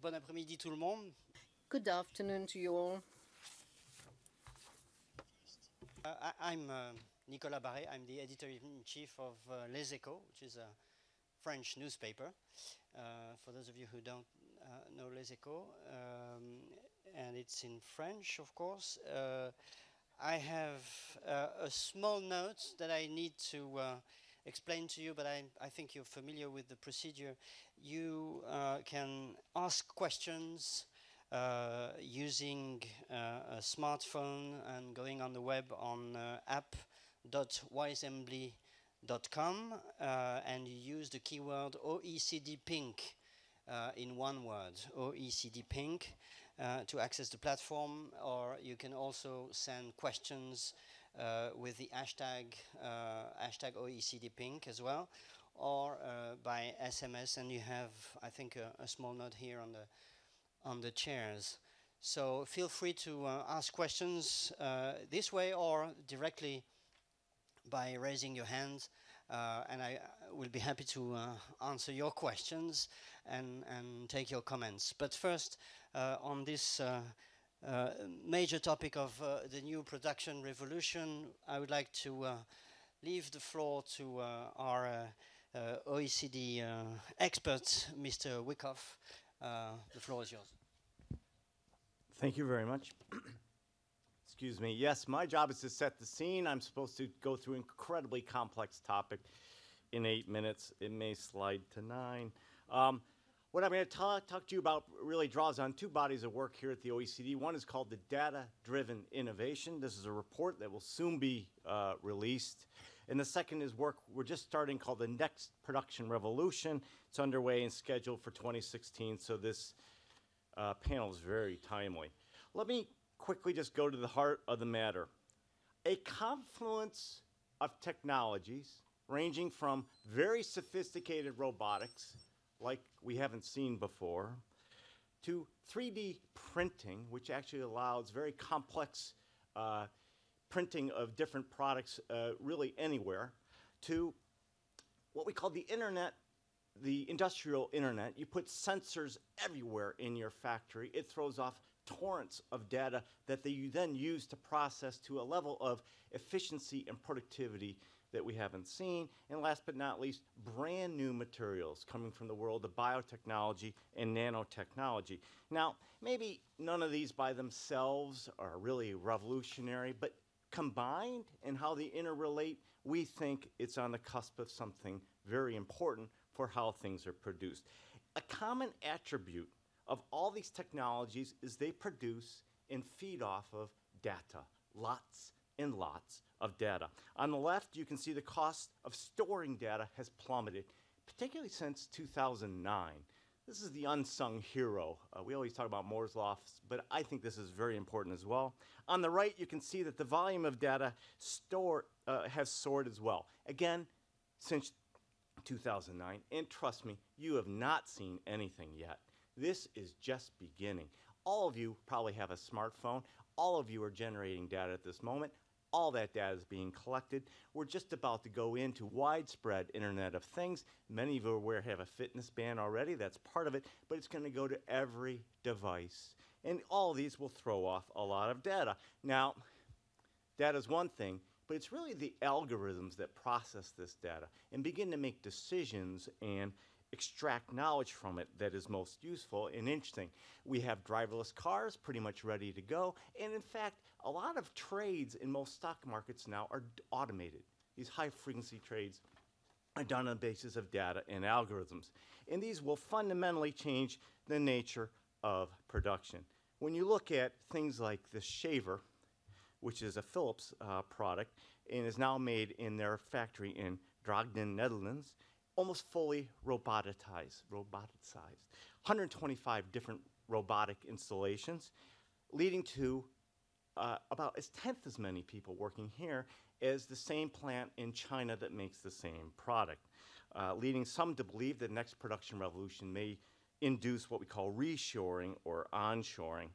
bon après-midi tout le monde. Good afternoon to you all. I'm Nicolas Barré. I'm the editor-in-chief of Les Echos, which is a French newspaper. For those of you who don't know Les Echos, and it's in French, of course. I have a small note that I need to explain to you, but I think you're familiar with the procedure. You can ask questions using a smartphone and going on the web on app.wisembly.com and you use the keyword OECD Pink in one word, OECD Pink, to access the platform, or you can also send questions with the hashtag OECD Pink as well, or by SMS, and you have, I think, a small note here on the chairs. So feel free to ask questions this way or directly by raising your hand, and I will be happy to answer your questions and take your comments. But first, on this major topic of the new production revolution, I would like to leave the floor to our OECD expert, Mr. Wyckoff. The floor is yours. Thank you very much. Excuse me. Yes, my job is to set the scene. I'm supposed to go through an incredibly complex topic in 8 minutes. It may slide to 9. What I'm going to talk to you about really draws on 2 bodies of work here at the OECD. One is called the Data-Driven Innovation. This is a report that will soon be released. And the second is work we're just starting called the Next Production Revolution. It's underway and scheduled for 2016, so this panel is very timely. Let me quickly just go to the heart of the matter. A confluence of technologies ranging from very sophisticated robotics, like we haven't seen before, to 3D printing, which actually allows very complex printing of different products really anywhere, to what we call the internet, the industrial internet. You put sensors everywhere in your factory. It throws off torrents of data that you then use to process to a level of efficiency and productivity that we haven't seen. And last but not least, brand new materials coming from the world of biotechnology and nanotechnology. Now, maybe none of these by themselves are really revolutionary, but combined and how they interrelate, we think it's on the cusp of something very important for how things are produced. A common attribute of all these technologies is they produce and feed off of data, lots and lots of data. On the left, you can see the cost of storing data has plummeted, particularly since 2009. This is the unsung hero. We always talk about Moore's Law, but I think this is very important as well. On the right, you can see that the volume of data stored has soared as well. Again, since 2009, and trust me, you have not seen anything yet. This is just beginning. All of you probably have a smartphone. All of you are generating data at this moment. All that data is being collected. We're just about to go into widespread Internet of Things. Many of you have a fitness band already. That's part of it. But it's going to go to every device. And all of these will throw off a lot of data. Now, data is one thing, but it's really the algorithms that process this data and begin to make decisions and extract knowledge from it that is most useful and interesting. We have driverless cars pretty much ready to go. And in fact, a lot of trades in most stock markets now are automated. These high-frequency trades are done on the basis of data and algorithms. And these will fundamentally change the nature of production. When you look at things like the shaver, which is a Philips product, and is now made in their factory in Drachten, Netherlands, almost fully roboticized. 125 different robotic installations, leading to about as tenth as many people working here as the same plant in China that makes the same product, leading some to believe that the next production revolution may induce what we call reshoring or onshoring.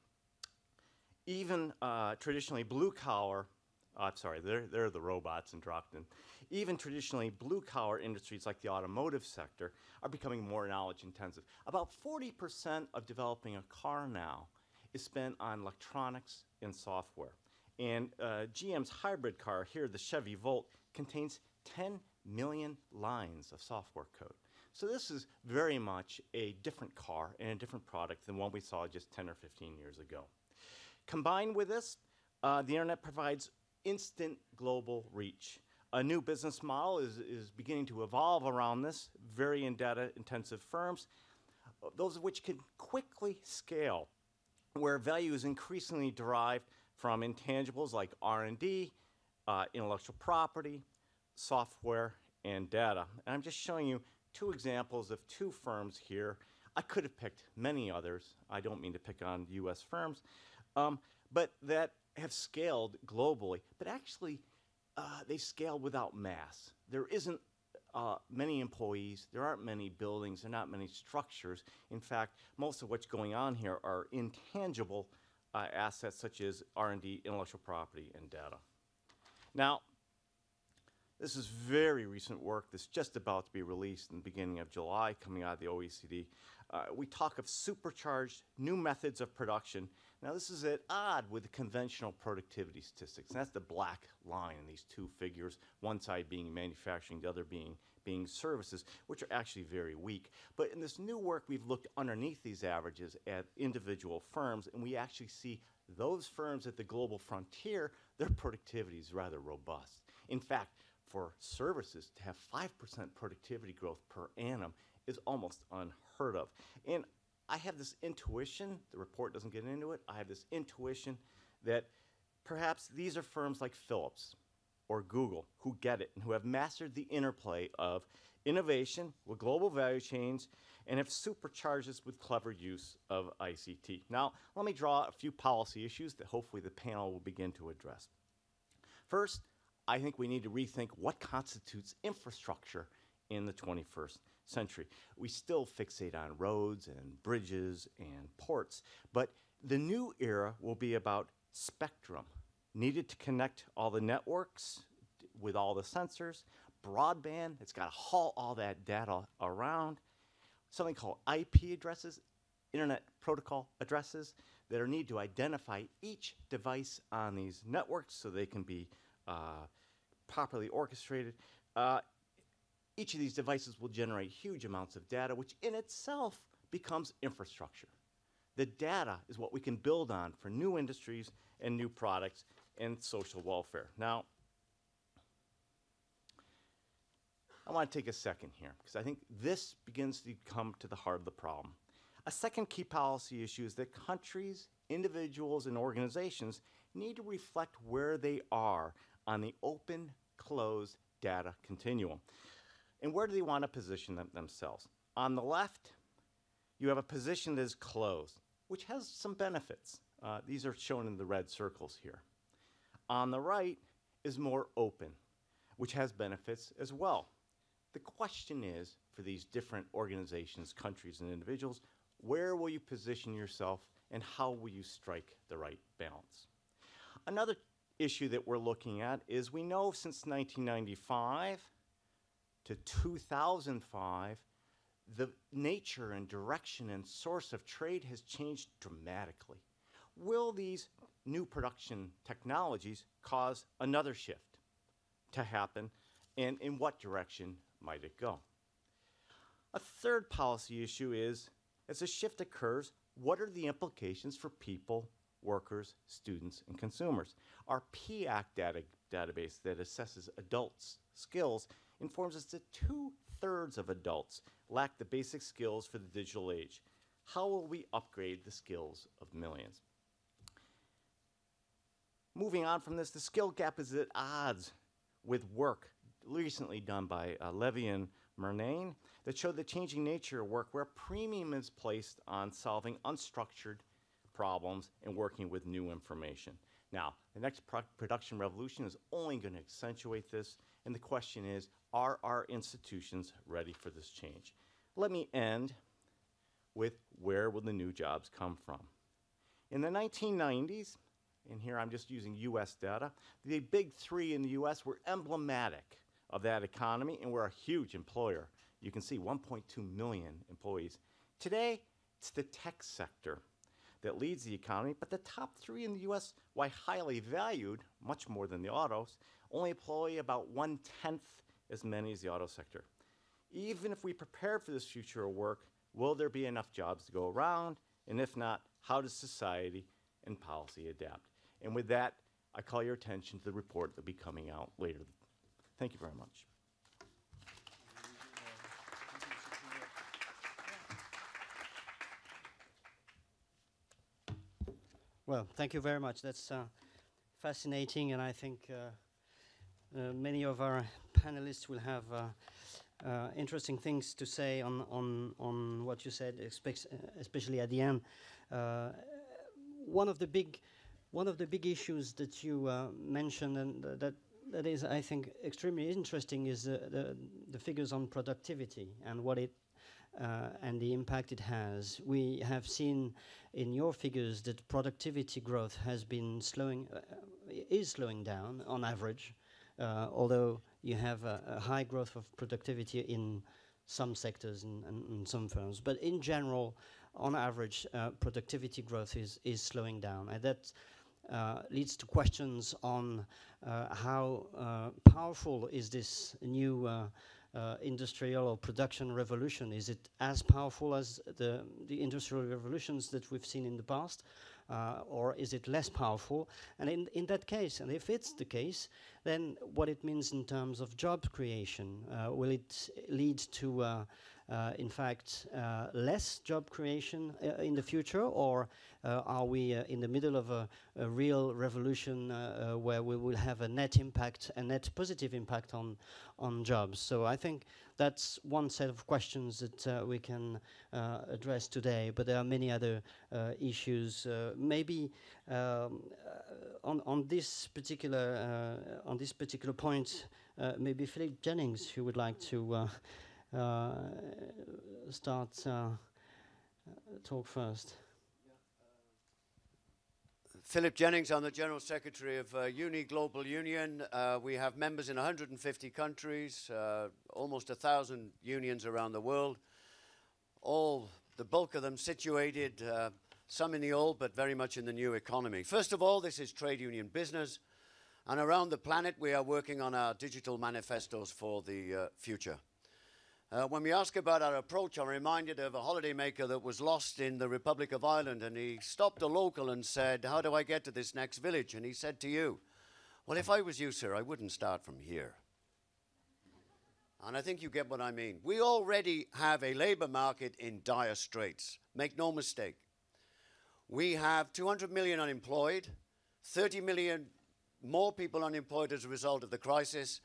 Even traditionally blue-collar I'm sorry, they're the robots in Drockton. Even traditionally blue-collar industries like the automotive sector are becoming more knowledge-intensive. About 40% of developing a car now is spent on electronics and software. And GM's hybrid car here, the Chevy Volt, contains 10 million lines of software code. So this is very much a different car and a different product than one we saw just 10 or 15 years ago. Combined with this, the internet provides instant global reach. A new business model is beginning to evolve around this, very data-intensive firms, those of which can quickly scale, where value is increasingly derived from intangibles like R&D, intellectual property, software, and data. And I'm just showing you two examples of two firms here. I could have picked many others. I don't mean to pick on US firms, but that have scaled globally, but actually they scaled without mass. There isn't many employees, there aren't many buildings, there are not many structures. In fact, most of what's going on here are intangible assets such as R&D, intellectual property, and data. Now, this is very recent work that's just about to be released in the beginning of July, coming out of the OECD. We talk of supercharged new methods of production. Now, this is at odds with the conventional productivity statistics. And that's the black line in these two figures, one side being manufacturing, the other being services, which are actually very weak. But in this new work, we've looked underneath these averages at individual firms, and we actually see those firms at the global frontier, their productivity is rather robust. In fact, for services to have 5% productivity growth per annum is almost unheard of. And I have this intuition, the report doesn't get into it, I have this intuition that perhaps these are firms like Philips or Google who get it and who have mastered the interplay of innovation with global value chains and have supercharged this with clever use of ICT. Now, let me draw a few policy issues that hopefully the panel will begin to address. First, I think we need to rethink what constitutes infrastructure in the 21st century. We still fixate on roads and bridges and ports, but the new era will be about spectrum needed to connect all the networks with all the sensors, broadband, it's got to haul all that data around, something called IP addresses, Internet Protocol addresses, that are need to identify each device on these networks so they can be properly orchestrated. Each of these devices will generate huge amounts of data, which in itself becomes infrastructure. The data is what we can build on for new industries and new products and social welfare. Now, I want to take a second here, because I think this begins to come to the heart of the problem. A second key policy issue is that countries, individuals, and organizations need to reflect where they are on the open-closed data continuum. And where do they want to position themselves? On the left, you have a position that is closed, which has some benefits. These are shown in the red circles here. On the right is more open, which has benefits as well. The question is, for these different organizations, countries, and individuals, where will you position yourself and how will you strike the right balance? Another issue that we're looking at is we know since 1995 to 2005, the nature and direction and source of trade has changed dramatically. Will these new production technologies cause another shift to happen, and in what direction might it go? A third policy issue is, as a shift occurs, what are the implications for people, workers, students, and consumers? Our PAC database that assesses adults' skills informs us that 2/3 of adults lack the basic skills for the digital age. How will we upgrade the skills of millions? Moving on from this, the skill gap is at odds with work recently done by Levy and Murnane that showed the changing nature of work where premium is placed on solving unstructured problems and working with new information. Now, the next production revolution is only going to accentuate this, and the question is, are our institutions ready for this change? Let me end with where will the new jobs come from? In the 1990s, and here I'm just using US data, the big three in the US were emblematic of that economy, and we're a huge employer. You can see 1.2 million employees. Today, it's the tech sector that leads the economy, but the top three in the US, while highly valued, much more than the autos, only employ about 1/10 as many as the auto sector. Even if we prepare for this future of work, will there be enough jobs to go around? And if not, how does society and policy adapt? And with that, I call your attention to the report that will be coming out later. Thank you very much. Well, thank you very much. That's fascinating, and I think many of our panelists will have interesting things to say on what you said, especially at the end. One of the big issues that you mentioned, and that is, I think, extremely interesting, is the figures on productivity and what it and the impact it has. We have seen in your figures that productivity growth has been is slowing down on average, although you have a high growth of productivity in some sectors and some firms. But in general, on average, productivity growth is slowing down. And that leads to questions on how powerful is this new industrial or production revolution? Is it as powerful as the industrial revolutions that we've seen in the past? Or is it less powerful? And in that case, and if it's the case, then what it means in terms of job creation? Will it lead to, in fact, less job creation in the future? Or are we in the middle of a real revolution where we will have a net impact, a net positive impact on jobs? So I think that's one set of questions that we can address today, but there are many other issues. Maybe on this particular point, maybe Philip Jennings, who would like to start talk first. Philip Jennings, I'm the General Secretary of Uni Global Union. We have members in 150 countries, almost 1,000 unions around the world, the bulk of them situated, some in the old but very much in the new economy. First of all, this is trade union business, and around the planet we are working on our digital manifestos for the future. When we ask about our approach, I'm reminded of a holidaymaker that was lost in the Republic of Ireland, and he stopped a local and said, "How do I get to this next village?" And he said to you, "Well, if I was you, sir, I wouldn't start from here." And I think you get what I mean. We already have a labor market in dire straits. Make no mistake. We have 200 million unemployed, 30 million more people unemployed as a result of the crisis,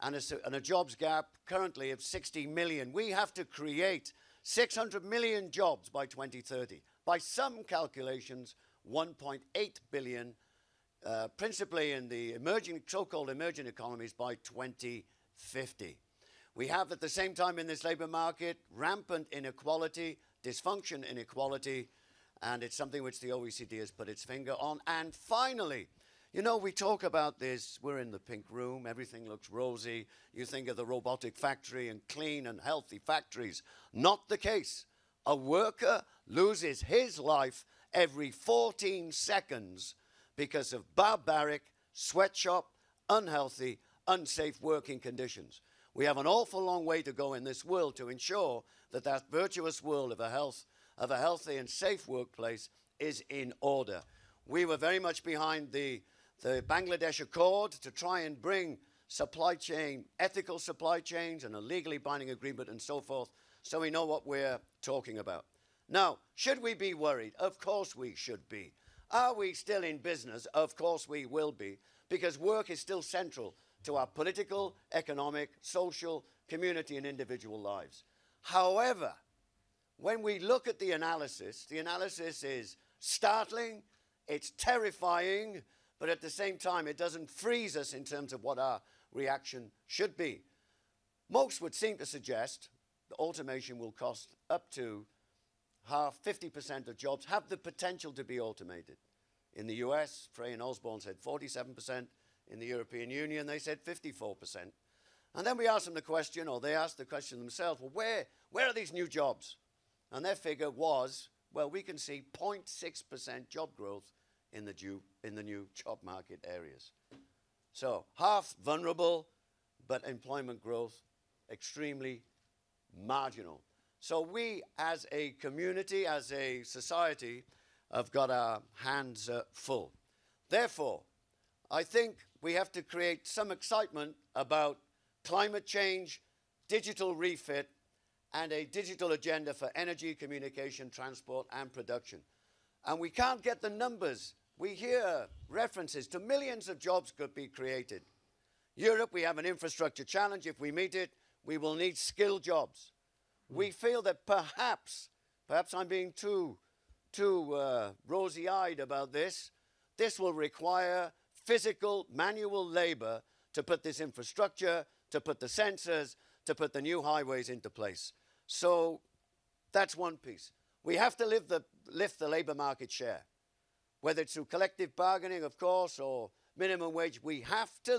and a jobs gap currently of 60 million. We have to create 600 million jobs by 2030. By some calculations, 1.8 billion, principally in the so-called emerging economies by 2050. We have at the same time in this labor market rampant inequality, dysfunction inequality, and it's something which the OECD has put its finger on. And finally, you know, we talk about this, we're in the pink room, everything looks rosy. You think of the robotic factory and clean and healthy factories. Not the case. A worker loses his life every 14 seconds because of barbaric, sweatshop, unhealthy, unsafe working conditions. We have an awful long way to go in this world to ensure that that virtuous world of a healthy and safe workplace is in order. We were very much behind the Bangladesh Accord to try and bring ethical supply chains and a legally binding agreement and so forth, so we know what we're talking about. Now, should we be worried? Of course we should be. Are we still in business? Of course we will be, because work is still central to our political, economic, social, community and individual lives. However, when we look at the analysis is startling, it's terrifying, but at the same time, it doesn't freeze us in terms of what our reaction should be. Most would seem to suggest that automation will cost up to 50% of jobs have the potential to be automated. In the US, Frey and Osborne said 47%. In the European Union, they said 54%. And then we asked them the question, or they asked the question themselves, well, where are these new jobs? And their figure was, well, we can see 0.6% job growth in the new job market areas. So half vulnerable, but employment growth extremely marginal. So we as a community, as a society, have got our hands full. Therefore, I think we have to create some excitement about climate change, digital refit, and a digital agenda for energy, communication, transport, and production. And we can't get the numbers. We hear references to millions of jobs could be created. Europe, we have an infrastructure challenge. If we meet it, we will need skilled jobs. We feel that perhaps I'm being too rosy-eyed about this. This will require physical, manual labor to put this infrastructure, to put the sensors, to put the new highways into place. So that's one piece. We have to lift the labor market share, whether it's through collective bargaining, of course, or minimum wage. We have to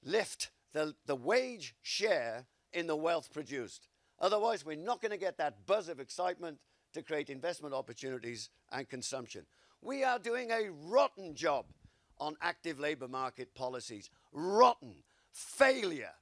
lift the wage share in the wealth produced. Otherwise, we're not going to get that buzz of excitement to create investment opportunities and consumption. We are doing a rotten job on active labor market policies. Rotten. Failure.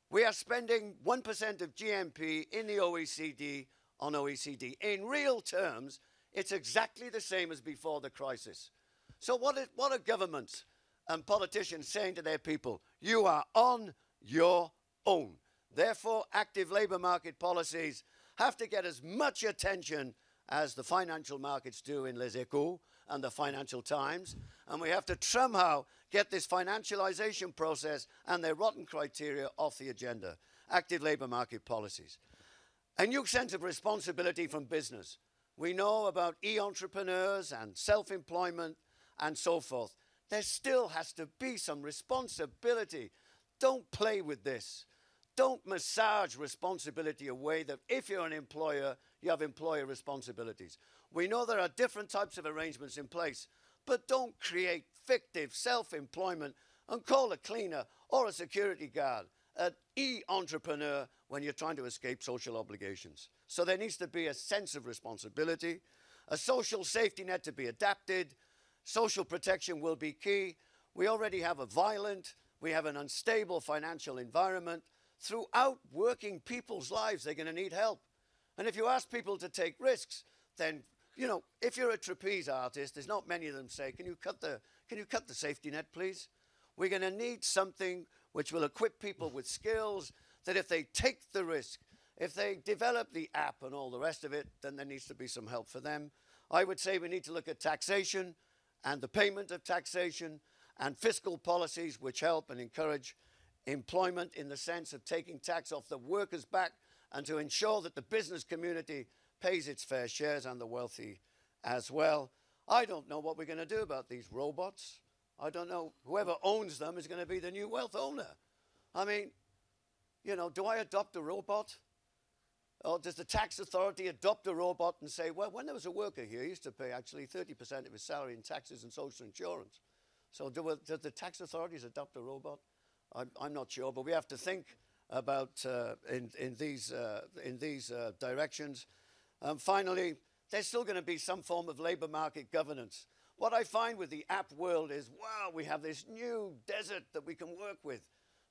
We are spending 1% of GNP in the OECD on OECD. In real terms, it's exactly the same as before the crisis. So what are governments and politicians saying to their people? You are on your own. Therefore, active labor market policies have to get as much attention as the financial markets do in Les Echos and the Financial Times. And we have to somehow get this financialization process and their rotten criteria off the agenda. Active labor market policies. A new sense of responsibility from business. We know about e-entrepreneurs and self-employment and so forth. There still has to be some responsibility. Don't play with this. Don't massage responsibility away that if you're an employer, you have employer responsibilities. We know there are different types of arrangements in place, but don't create fictive self-employment and call a cleaner or a security guard an e-entrepreneur when you're trying to escape social obligations. So there needs to be a sense of responsibility, a social safety net to be adapted. Social protection will be key. We already have a violent, we have an unstable financial environment. Throughout working people's lives, they're going to need help. And if you ask people to take risks, then, you know, if you're a trapeze artist, there's not many of them say, can you cut the safety net, please? We're going to need something which will equip people with skills that if they take the risk, if they develop the app and all the rest of it, then there needs to be some help for them. I would say we need to look at taxation and the payment of taxation and fiscal policies which help and encourage employment in the sense of taking tax off the workers' back and to ensure that the business community pays its fair shares and the wealthy as well. I don't know what we're going to do about these robots. I don't know. Whoever owns them is going to be the new wealth owner. I mean, you know, do I adopt a robot? Or does the tax authority adopt a robot and say, well, when there was a worker here, he used to pay actually 30% of his salary in taxes and social insurance. So do the tax authorities adopt a robot? I'm not sure, but we have to think about in these directions. Finally, there's still going to be some form of labor market governance. What I find with the app world is, wow, we have this new desert that we can work with.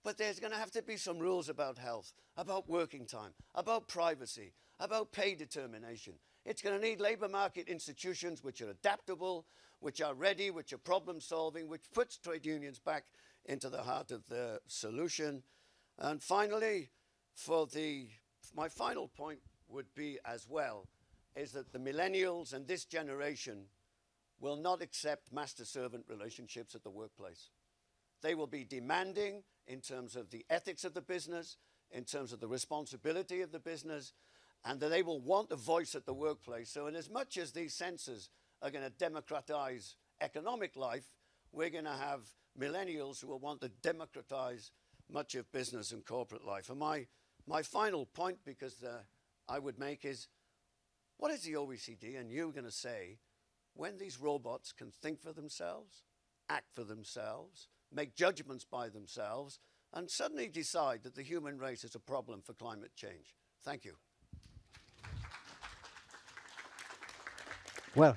But there's going to have to be some rules about health, about working time, about privacy, about pay determination. It's going to need labor market institutions which are adaptable, which are ready, which are problem solving, which puts trade unions back into the heart of the solution. And finally, my final point would be as well, is that the millennials and this generation will not accept master-servant relationships at the workplace. They will be demanding in terms of the ethics of the business, in terms of the responsibility of the business, and that they will want a voice at the workplace. So in as much as these sensors are going to democratize economic life, we're going to have millennials who will want to democratize much of business and corporate life. And my final point, because I would make is, what is the OECD and you going to say when these robots can think for themselves, act for themselves, make judgments by themselves, and suddenly decide that the human race is a problem for climate change. Thank you. Well,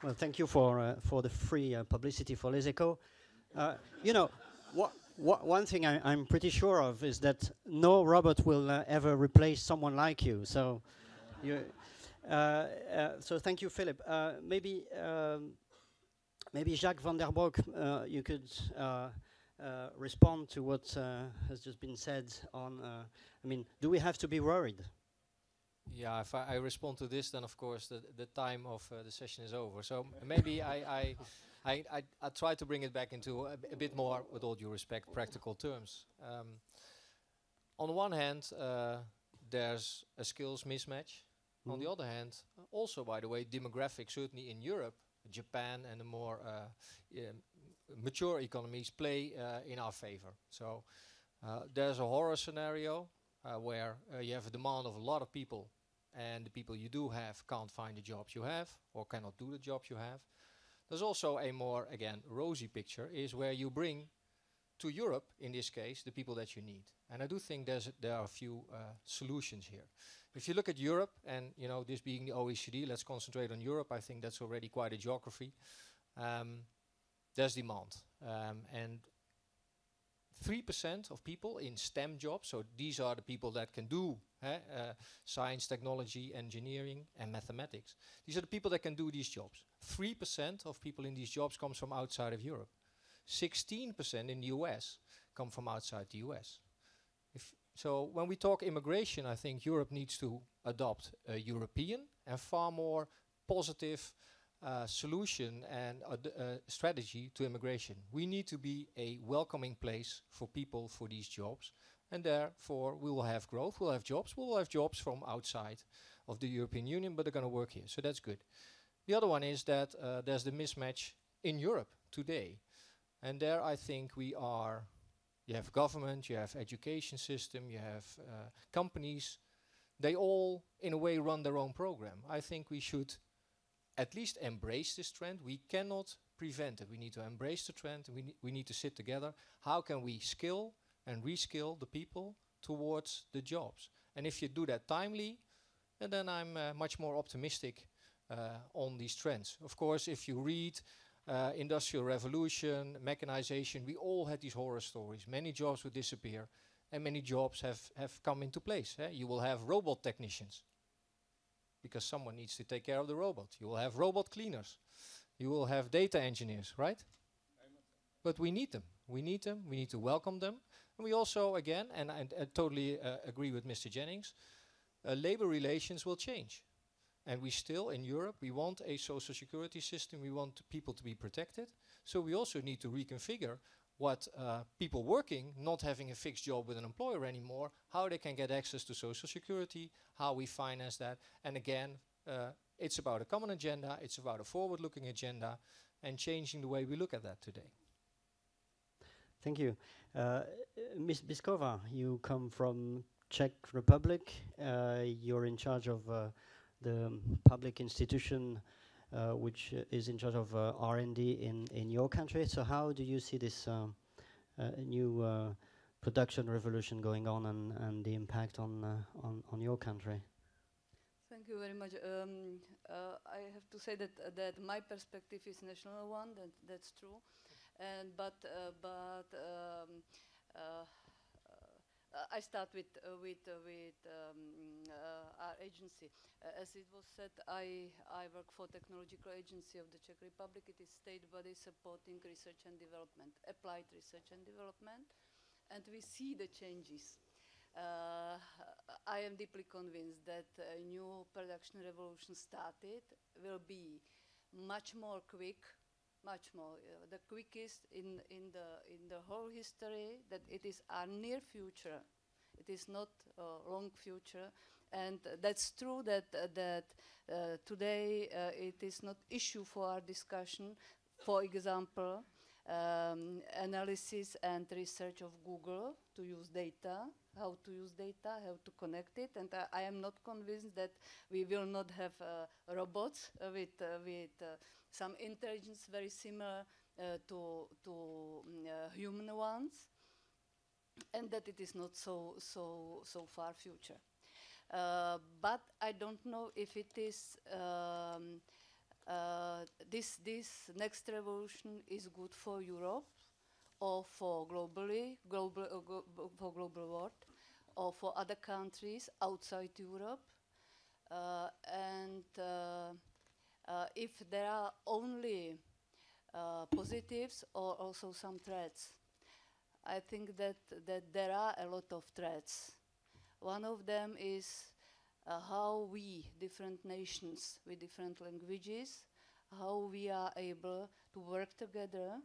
well, thank you for the free publicity for Les Echos. You know, one thing I'm pretty sure of is that no robot will ever replace someone like you. So, so thank you, Philip. Maybe Jacques van der Broek, you could respond to what has just been said on. I mean, do we have to be worried? Yeah, if I respond to this, then of course the time of the session is over. So maybe I try to bring it back into a bit more, with all due respect, practical terms. On the one hand, there's a skills mismatch. On the other hand, also, by the way, demographics, certainly in Europe, Japan and the more mature economies play in our favor. So there's a horror scenario where you have a demand of a lot of people, and the people you do have can't find the jobs you have or cannot do the jobs you have. There's also a more, again, rosy picture, is where you bring to Europe, in this case, the people that you need. And I do think there are a few solutions here. If you look at Europe, and this being the OECD, let's concentrate on Europe. I think that's already quite a geography. There's demand. And 3% of people in STEM jobs, so these are the people that can do science, technology, engineering, and mathematics. These are the people that can do these jobs. 3% of people in these jobs comes from outside of Europe. 16% in the US come from outside the US. So when we talk immigration, I think Europe needs to adopt a European and far more positive solution and strategy to immigration. We need to be a welcoming place for people for these jobs, and therefore we will have growth, we'll have jobs, from outside of the European Union, but they're going to work here, so that's good. The other one is that there's the mismatch in Europe today, and there I think you have government, you have education system, you have companies, they all in a way run their own program. I think we should at least embrace this trend. We cannot prevent it. We need to embrace the trend. We need to sit together. How can we skill and reskill the people towards the jobs? And if you do that timely, then I'm much more optimistic on these trends. Of course, if you read Industrial Revolution, mechanization, we all had these horror stories. Many jobs would disappear, and many jobs have come into place. You will have robot technicians, because someone needs to take care of the robot. You will have robot cleaners. You will have data engineers, right? But we need them. We need them. We need to welcome them. And we also, again, and I totally agree with Mr. Jennings, labor relations will change. And we still, in Europe, we want a social security system. We want people to be protected. So we also need to reconfigure what people working, not having a fixed job with an employer anymore, how they can get access to social security, how we finance that. And again, it's about a common agenda, it's about a forward-looking agenda, and changing the way we look at that today. Thank you. Ms. Biskova, you come from Czech Republic. You're in charge of the public institution which is in charge of R&D in your country. So how do you see this new production revolution going on and the impact on your country? Thank you very much. I have to say that my perspective is national one. That's true, I start with our agency. As it was said, I work for Technological Agency of the Czech Republic. It is state body supporting research and development, applied research and development, and we see the changes. I am deeply convinced that a new production revolution started, will be much more quick, much more, the quickest in the whole history, that it is our near future. It is not a long future, and that's true that today it is not issue for our discussion. For example, analysis and research of Google to use data, how to use data, how to connect it. And I am not convinced that we will not have robots with some intelligence very similar to human ones, and that it is not so far future. But I don't know if it is this next revolution is good for Europe or for for global world or for other countries outside Europe. And if there are only positives or also some threats, I think that there are a lot of threats. One of them is how we, different nations with different languages, how we are able to work together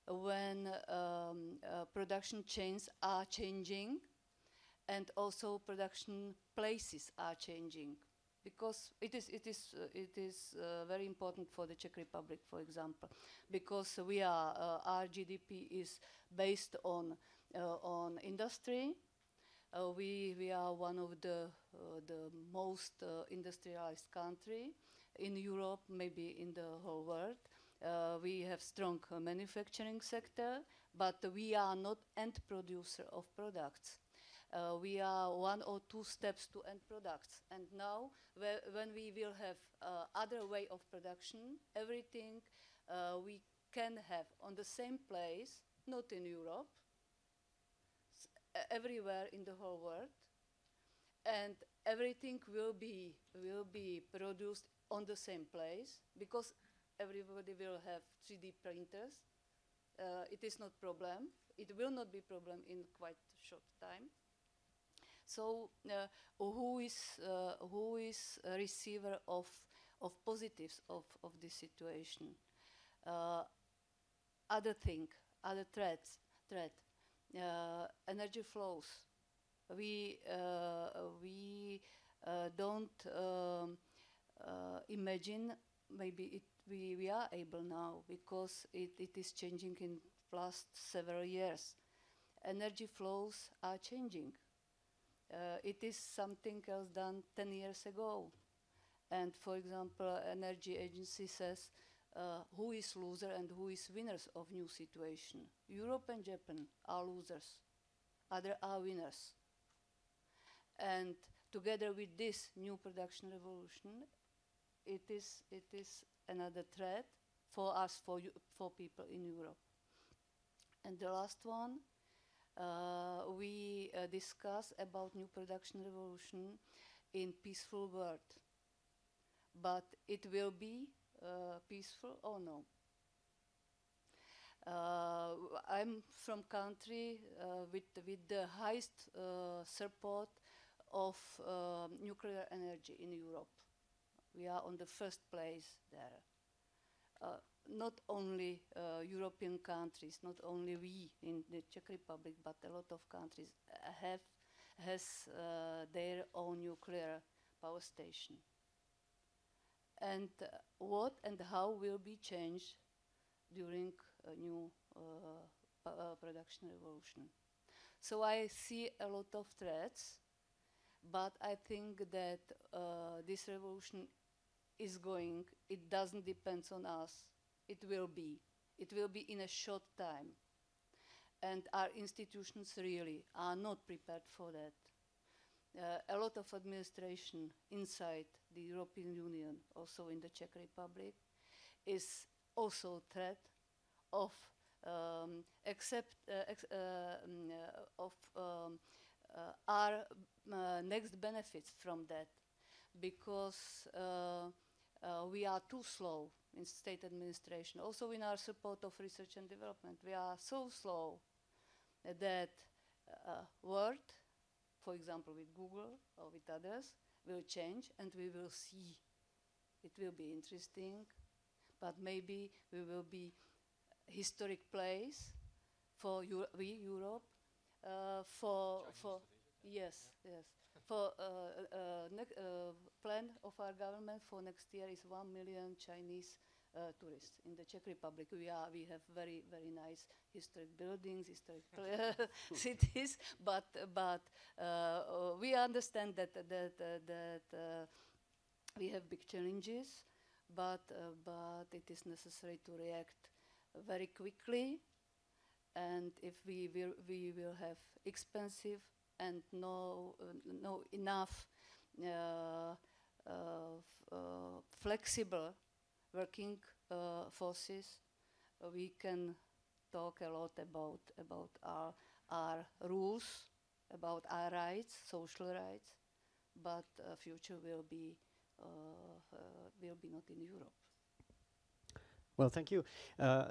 when production chains are changing and also production places are changing. Because it is very important for the Czech Republic, for example, because our GDP is based on industry. We are one of the most industrialized country in Europe, maybe in the whole world. We have strong manufacturing sector, but we are not end producer of products. We are one or two steps to end products. And now, when we will have other way of production, everything we can have on the same place, not in Europe, everywhere in the whole world, and everything will be produced on the same place because everybody will have 3D printers. It is not problem. It will not be problem in quite short time. So who is a receiver of positives of this situation? Other threat, energy flows. We don't imagine. Maybe we are able now because it is changing in last several years. Energy flows are changing. It is something else done 10 years ago. And for example, Energy Agency says who is loser and who is winners of new situation. Europe and Japan are losers. Others are winners. And together with this new production revolution, it is another threat for us, for people in Europe. And the last one, we discuss about new production revolution in peaceful world. But it will be peaceful or no? I'm from country with the highest support of nuclear energy in Europe. We are on the first place there. Not only European countries, not only we in the Czech Republic, but a lot of countries has their own nuclear power station. And what and how will be changed during a new production revolution? So I see a lot of threats, but I think that this revolution is going. It doesn't depend on us. It will be in a short time. And our institutions really are not prepared for that. A lot of administration inside the European Union, also in the Czech Republic, is also threat of our next benefits from that, because we are too slow in state administration. Also in our support of research and development, we are so slow that world, for example with Google or with others, will change and we will see. It will be interesting, but maybe we will be historic place for Europe, for plan of our government for next year is 1 million Chinese tourists. In the Czech Republic, we have very nice historic buildings, historic cities, but we understand that we have big challenges, but it is necessary to react very quickly. And if we will have expensive and no enough flexible working forces, we can talk a lot about our rules, about our rights, social rights, but future will be not in Europe. Well, thank you.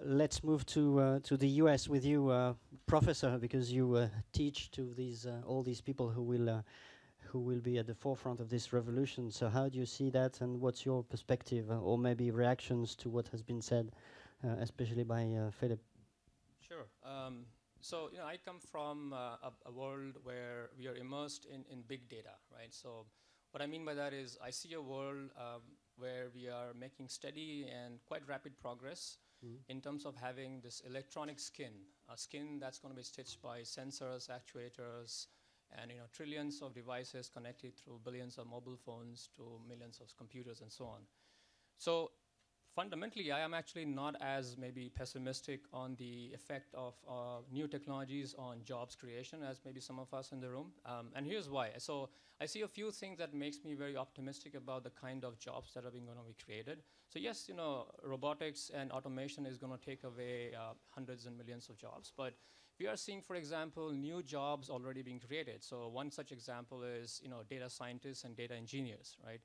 Let's move to the US with you, Professor, because you teach to these all these people who will be at the forefront of this revolution. So how do you see that, and what's your perspective, or maybe reactions to what has been said, especially by Philip? Sure. So, I come from a world where we are immersed in big data, right? So what I mean by that is I see a world where we are making steady and quite rapid progress in terms of having this electronic skin, a skin that's going to be stitched by sensors, actuators, and trillions of devices connected through billions of mobile phones to millions of computers and so on. So fundamentally, I am actually not as maybe pessimistic on the effect of new technologies on jobs creation as maybe some of us in the room. And here's why. So I see a few things that makes me very optimistic about the kind of jobs that are going to be created. So yes, robotics and automation is going to take away hundreds and millions of jobs. But we are seeing, for example, new jobs already being created. So one such example is, data scientists and data engineers, right?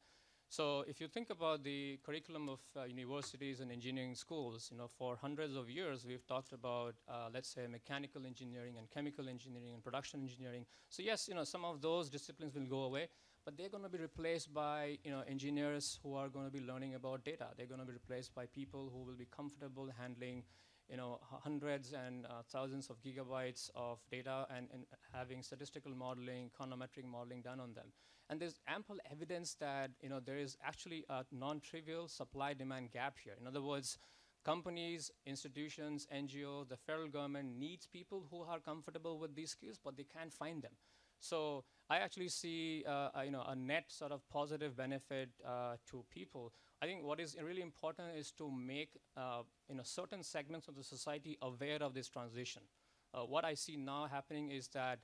So if you think about the curriculum of universities and engineering schools, for hundreds of years, we've talked about, let's say, mechanical engineering and chemical engineering and production engineering. So yes, some of those disciplines will go away, but they're going to be replaced by, engineers who are going to be learning about data. They're going to be replaced by people who will be comfortable handling hundreds and thousands of gigabytes of data and having statistical modeling, econometric modeling done on them. And there's ample evidence that there is actually a non-trivial supply-demand gap here. In other words, companies, institutions, NGOs, the federal government needs people who are comfortable with these skills, but they can't find them. So I actually see a net sort of positive benefit to people. I think what is really important is to make certain segments of the society aware of this transition. What I see now happening is that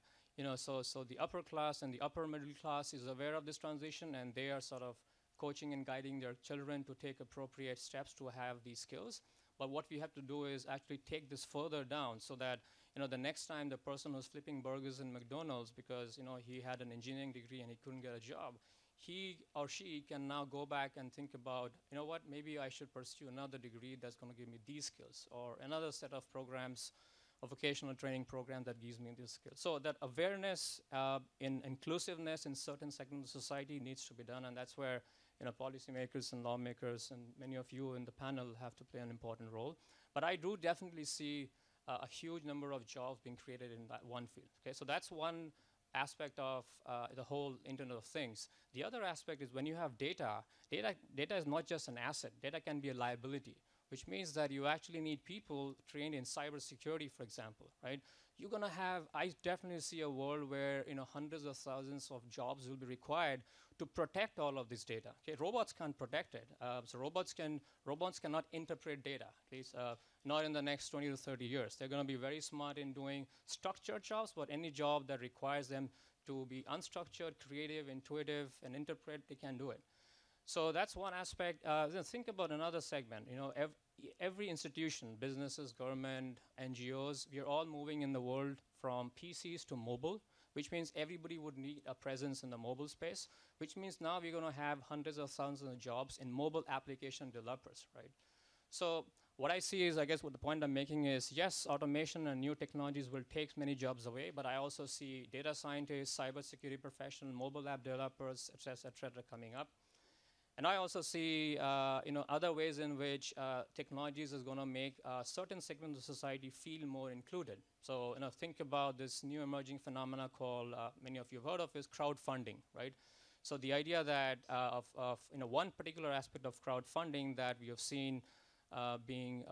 so the upper class and the upper middle class is aware of this transition, and they are sort of coaching and guiding their children to take appropriate steps to have these skills. But what we have to do is actually take this further down so that the next time the person who's flipping burgers in McDonald's because he had an engineering degree and he couldn't get a job, he or she can now go back and think about, what, maybe I should pursue another degree that's going to give me these skills, or another set of programs, a vocational training program that gives me these skills. So that awareness in inclusiveness in certain segments of society needs to be done, and that's where policymakers and lawmakers and many of you in the panel have to play an important role. But I do definitely see a huge number of jobs being created in that one field. Okay, so that's one aspect of the whole Internet of Things. The other aspect is when you have data is not just an asset. Data can be a liability, which means that you actually need people trained in cybersecurity, for example, right? You're going to have, I definitely see a world where hundreds of thousands of jobs will be required to protect all of this data. Okay, robots can't protect it. So robots cannot interpret data, at least not in the next 20 to 30 years. They're going to be very smart in doing structured jobs, but any job that requires them to be unstructured, creative, intuitive, and interpret, they can do it. So that's one aspect. Then think about another segment. Every institution, businesses, government, NGOs, we are all moving in the world from PCs to mobile, which means everybody would need a presence in the mobile space, which means now we're going to have hundreds of thousands of jobs in mobile application developers, right? So what I see is, I guess what the point I'm making is, yes, automation and new technologies will take many jobs away, but I also see data scientists, cybersecurity professionals, mobile app developers, et cetera, coming up. And I also see other ways in which technologies is going to make certain segments of society feel more included. So think about this new emerging phenomena called, many of you have heard of, is crowdfunding, right? So the idea that of one particular aspect of crowdfunding that we have seen being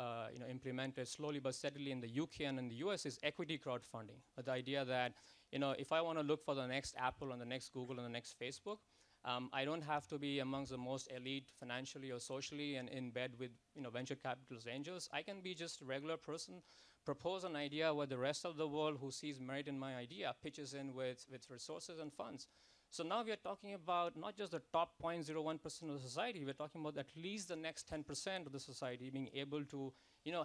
implemented slowly but steadily in the UK and in the US is equity crowdfunding. The idea that if I want to look for the next Apple and the next Google and the next Facebook, I don't have to be amongst the most elite financially or socially and in bed with venture capitalist angels. I can be just a regular person, propose an idea where the rest of the world who sees merit in my idea pitches in with resources and funds. So now we are talking about not just the top 0.01% of the society, we're talking about at least the next 10% of the society being able to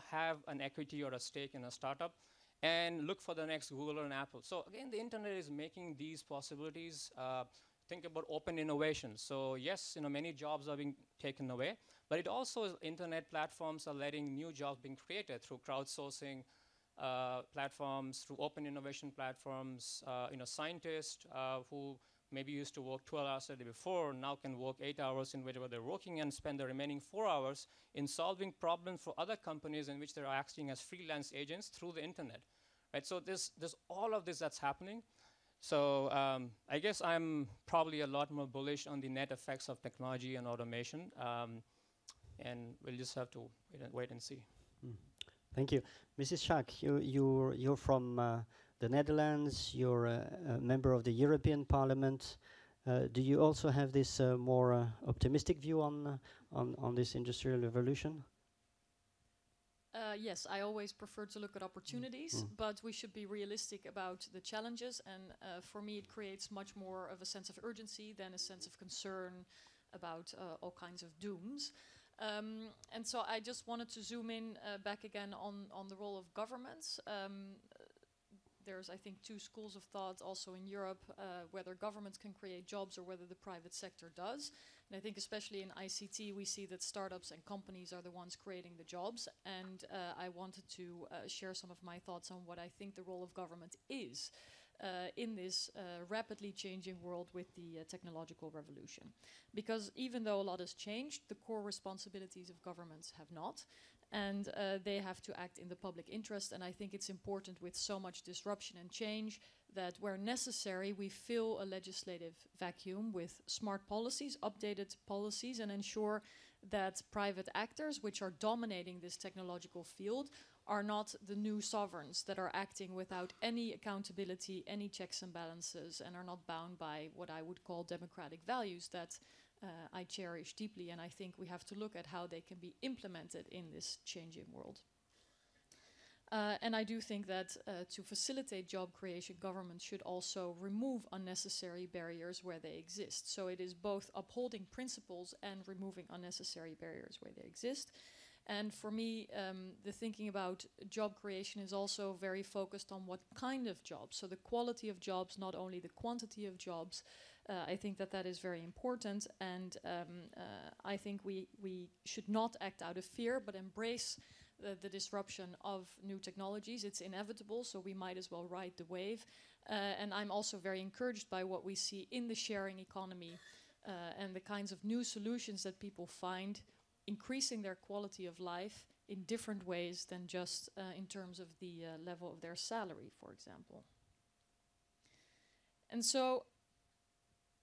have an equity or a stake in a startup and look for the next Google or an Apple. So again, the internet is making these possibilities. Think about open innovation. So yes, many jobs are being taken away, but it also is internet platforms are letting new jobs being created through crowdsourcing platforms, through open innovation platforms. Scientists who maybe used to work 12 hours a day before now can work 8 hours in whatever they're working and spend the remaining 4 hours in solving problems for other companies in which they're acting as freelance agents through the internet. Right? So there's all of this that's happening. So I guess I'm probably a lot more bullish on the net effects of technology and automation, and we'll just have to wait and see. Thank you. Mrs. Schack, you're from the Netherlands, you're a member of the European Parliament. Do you also have this more optimistic view on this industrial revolution? Yes, I always prefer to look at opportunities, but we should be realistic about the challenges. And for me, it creates much more of a sense of urgency than a sense of concern about all kinds of dooms. And so I just wanted to zoom in back again on the role of governments. There's, I think, two schools of thought also in Europe, whether governments can create jobs or whether the private sector does. And I think especially in ICT, we see that startups and companies are the ones creating the jobs. And I wanted to share some of my thoughts on what I think the role of government is in this rapidly changing world with the technological revolution. Because even though a lot has changed, the core responsibilities of governments have not. And they have to act in the public interest. And I think it's important with so much disruption and change that where necessary, we fill a legislative vacuum with smart policies, updated policies, and ensure that private actors, which are dominating this technological field, are not the new sovereigns that are acting without any accountability, any checks and balances, and are not bound by what I would call democratic values that I cherish deeply, and I think we have to look at how they can be implemented in this changing world. And I do think that to facilitate job creation, governments should also remove unnecessary barriers where they exist. So it is both upholding principles and removing unnecessary barriers where they exist. And for me, the thinking about job creation is also very focused on what kind of jobs. So the quality of jobs, not only the quantity of jobs. I think that that is very important, and I think we should not act out of fear, but embrace the disruption of new technologies. It's inevitable, so we might as well ride the wave. And I'm also very encouraged by what we see in the sharing economy and the kinds of new solutions that people find, increasing their quality of life in different ways than just in terms of the level of their salary, for example. And so,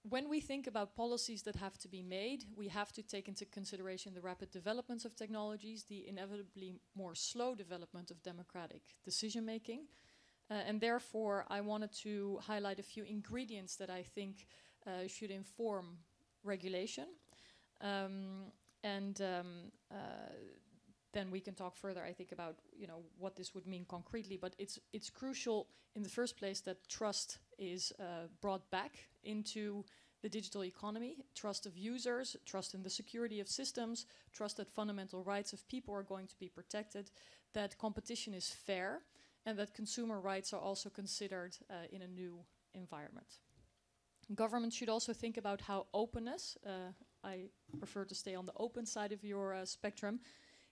when we think about policies that have to be made, we have to take into consideration the rapid developments of technologies, the inevitably more slow development of democratic decision-making. And therefore, I wanted to highlight a few ingredients that I think should inform regulation. Then we can talk further, I think, about what this would mean concretely. But it's crucial in the first place that trust is brought back into the digital economy, trust of users, trust in the security of systems, trust that fundamental rights of people are going to be protected, that competition is fair, and that consumer rights are also considered in a new environment. Governments should also think about how openness, I prefer to stay on the open side of your spectrum,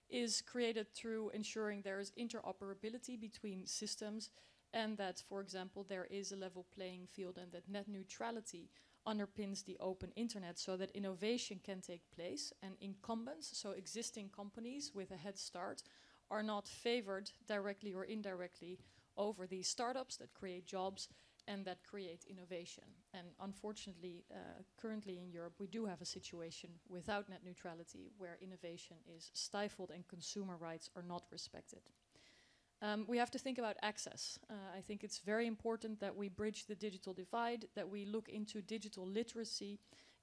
is created through ensuring there is interoperability between systems, and that, for example, there is a level playing field and that net neutrality underpins the open internet so that innovation can take place, and incumbents, so existing companies with a head start, are not favored directly or indirectly over these startups that create jobs, and that create innovation. And unfortunately, currently in Europe, we do have a situation without net neutrality where innovation is stifled and consumer rights are not respected. We have to think about access. I think it's very important that we bridge the digital divide, that we look into digital literacy,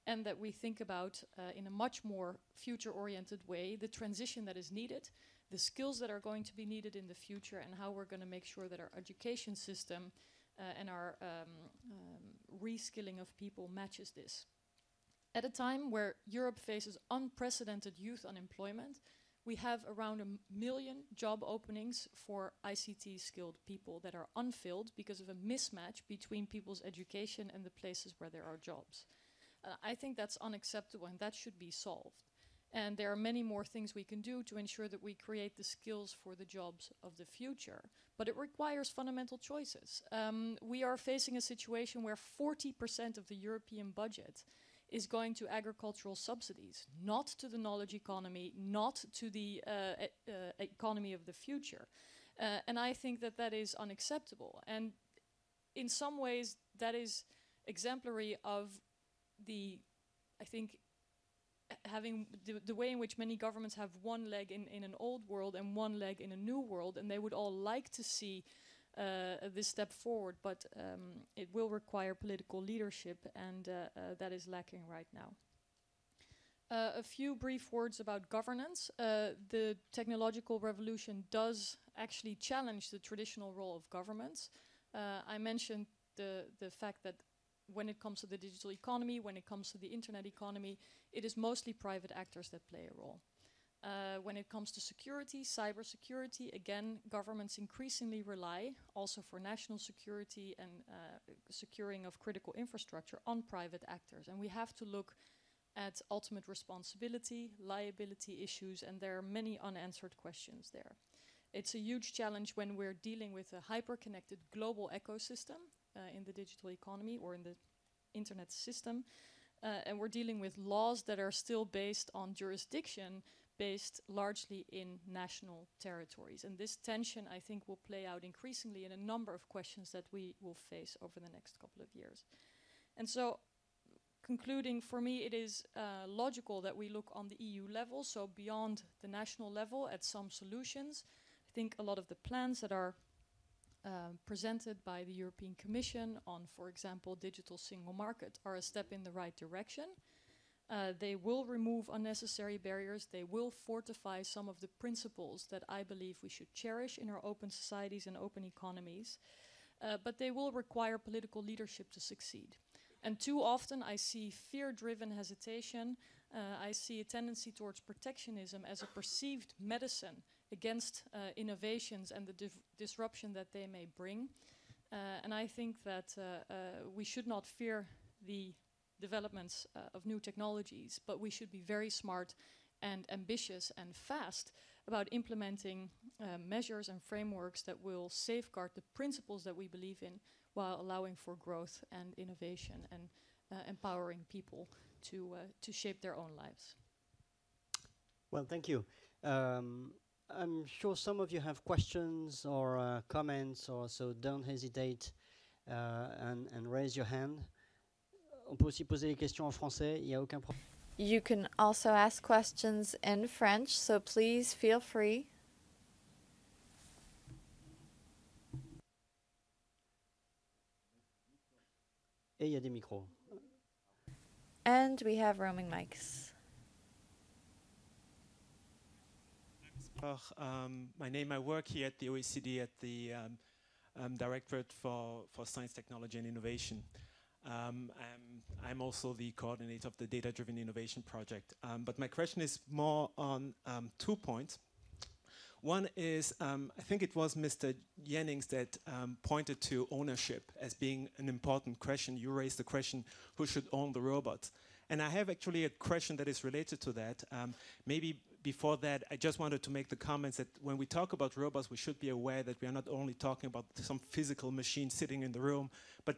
and that we think about, in a much more future-oriented way, the transition that is needed, the skills that are going to be needed in the future, and how we're going to make sure that our education system and our reskilling of people matches this. At a time where Europe faces unprecedented youth unemployment, we have around 1 million job openings for ICT-skilled people that are unfilled because of a mismatch between people's education and the places where there are jobs. I think that's unacceptable and that should be solved. And there are many more things we can do to ensure that we create the skills for the jobs of the future. But it requires fundamental choices. We are facing a situation where 40% of the European budget is going to agricultural subsidies, not to the knowledge economy, not to the economy of the future. And I think that that is unacceptable. And in some ways, that is exemplary of the, I think, having the way in which many governments have one leg in an old world and one leg in a new world, and they would all like to see this step forward, but it will require political leadership, and that is lacking right now. A few brief words about governance. The technological revolution does actually challenge the traditional role of governments. I mentioned the fact that when it comes to the digital economy, when it comes to the internet economy, it is mostly private actors that play a role. When it comes to security, cybersecurity, again, governments increasingly rely, also for national security and securing of critical infrastructure, on private actors. And we have to look at ultimate responsibility, liability issues, and there are many unanswered questions there. It's a huge challenge when we're dealing with a hyper-connected global ecosystem in the digital economy or in the internet system. And we're dealing with laws that are still based on jurisdiction, based largely in national territories. And this tension, I think, will play out increasingly in a number of questions that we will face over the next couple of years. And so, concluding, for me, it is logical that we look on the EU level, so beyond the national level, at some solutions. I think a lot of the plans that are presented by the European Commission on, for example, digital single market are a step in the right direction. They will remove unnecessary barriers. They will fortify some of the principles that I believe we should cherish in our open societies and open economies. But they will require political leadership to succeed. And too often I see fear-driven hesitation. I see a tendency towards protectionism as a perceived medicine against innovations and the disruption that they may bring. And I think that we should not fear the developments of new technologies, but we should be very smart and ambitious and fast about implementing measures and frameworks that will safeguard the principles that we believe in while allowing for growth and innovation and empowering people to shape their own lives. Well, thank you. I'm sure some of you have questions or comments, or so don't hesitate and raise your hand. On peut aussi poser des questions en français, il n'y a aucun problème. You can also ask questions in French, so please feel free. Et il y a des micros. And we have roaming mics. My name, I work here at the OECD at the Directorate for Science, Technology and Innovation. I'm also the coordinator of the Data-Driven Innovation Project. But my question is more on 2 points. One is, I think it was Mr. Jennings that pointed to ownership as being an important question. You raised the question, who should own the robots? And I have actually a question that is related to that. Maybe before that, I just wanted to make the comments that when we talk about robots, we should be aware that we are not only talking about some physical machine sitting in the room, but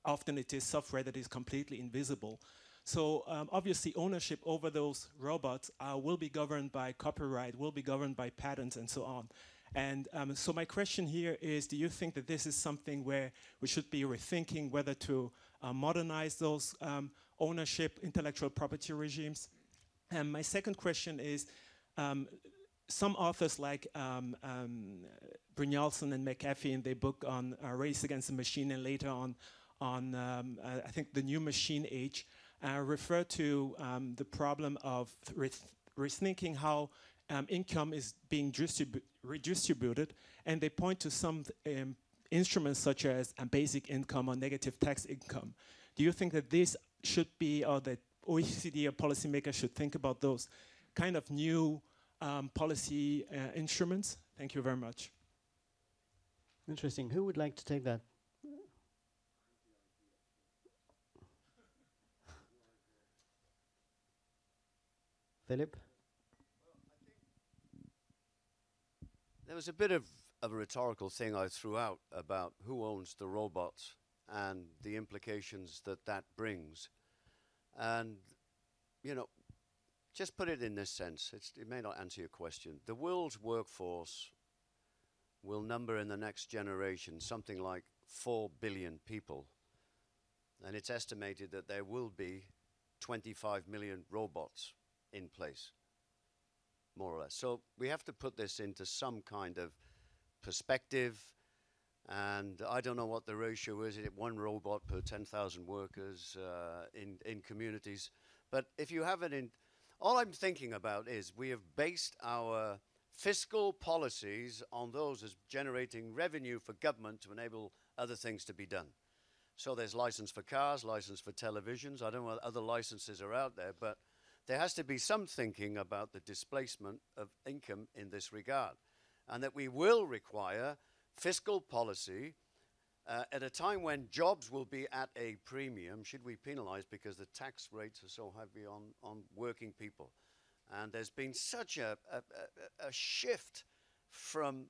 often it is software that is completely invisible. So obviously ownership over those robots will be governed by copyright, will be governed by patents and so on. And so my question here is, do you think that this is something where we should be rethinking whether to modernize those ownership, intellectual property regimes? And my second question is, some authors like Brynjolfsson and McAfee in their book on Race Against the Machine, and later on I think the New Machine Age, refer to the problem of rethinking how income is being redistributed, and they point to some instruments such as basic income or negative tax income. Do you think that this should be, or that OECD or policymakers should think about those kind of new policy instruments? Thank you very much. Interesting. Who would like to take that? Philip? There was a bit of a rhetorical thing I threw out about who owns the robots and the implications that that brings. And, you know, just put it in this sense. It may not answer your question. The world's workforce will number in the next generation something like 4 billion people. And it's estimated that there will be 25 million robots in place, more or less. So we have to put this into some kind of perspective. And I don't know what the ratio is, one robot per 10,000 workers in communities. But if you have it in, all I'm thinking about is we have based our fiscal policies on those as generating revenue for government to enable other things to be done. So there's license for cars, license for televisions. I don't know what other licenses are out there, but there has to be some thinking about the displacement of income in this regard, and that we will require fiscal policy at a time when jobs will be at a premium. Should we penalize because the tax rates are so heavy on working people? And there's been such a shift from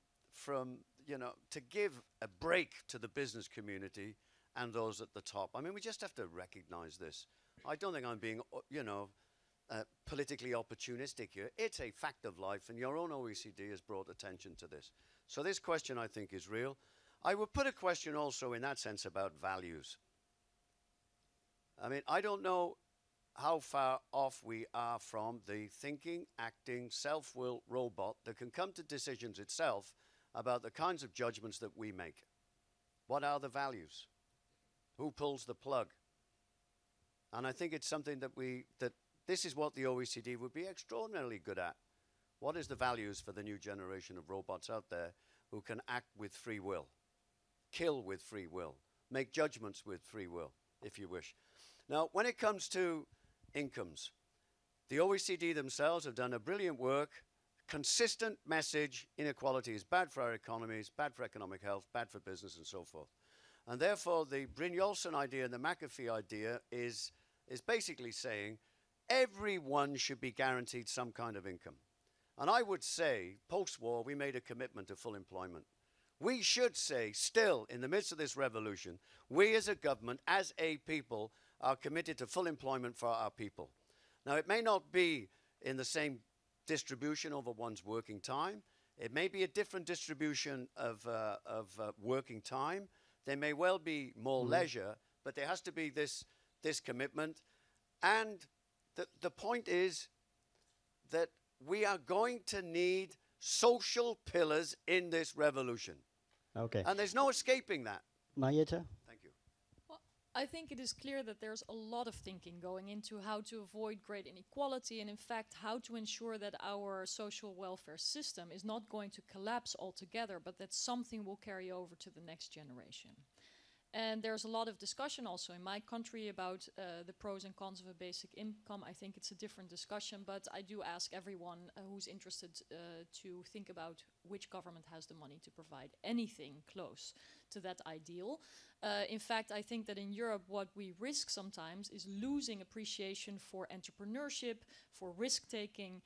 you know, to give a break to the business community and those at the top. I mean, we just have to recognize this. I don't think I'm being, you know, politically opportunistic here. It's a fact of life, and your own OECD has brought attention to this. So this question, I think, is real. I would put a question also in that sense about values. I mean, I don't know how far off we are from the thinking, acting, self-will robot that can come to decisions itself about the kinds of judgments that we make. What are the values? Who pulls the plug? And I think it's something that this is what the OECD would be extraordinarily good at. What is the values for the new generation of robots out there who can act with free will, kill with free will, make judgments with free will, if you wish. Now, when it comes to incomes, the OECD themselves have done a brilliant work, consistent message: inequality is bad for our economies, bad for economic health, bad for business, and so forth. And therefore, the Brynjolfsson idea and the McAfee idea is basically saying everyone should be guaranteed some kind of income. And I would say, post-war, we made a commitment to full employment. We should say, still, in the midst of this revolution, we as a government, as a people, are committed to full employment for our people. Now, it may not be in the same distribution over one's working time. It may be a different distribution of working time. There may well be more leisure, but there has to be this commitment. And the point is that we are going to need social pillars in this revolution. Okay. And there's no escaping that. Marietta? Thank you. Well, I think it is clear that there's a lot of thinking going into how to avoid great inequality, and in fact how to ensure that our social welfare system is not going to collapse altogether, but that something will carry over to the next generation. And there's a lot of discussion also in my country about the pros and cons of a basic income. I think it's a different discussion, but I do ask everyone who's interested to think about which government has the money to provide anything close to that ideal. In fact, I think that in Europe, what we risk sometimes is losing appreciation for entrepreneurship, for risk-taking,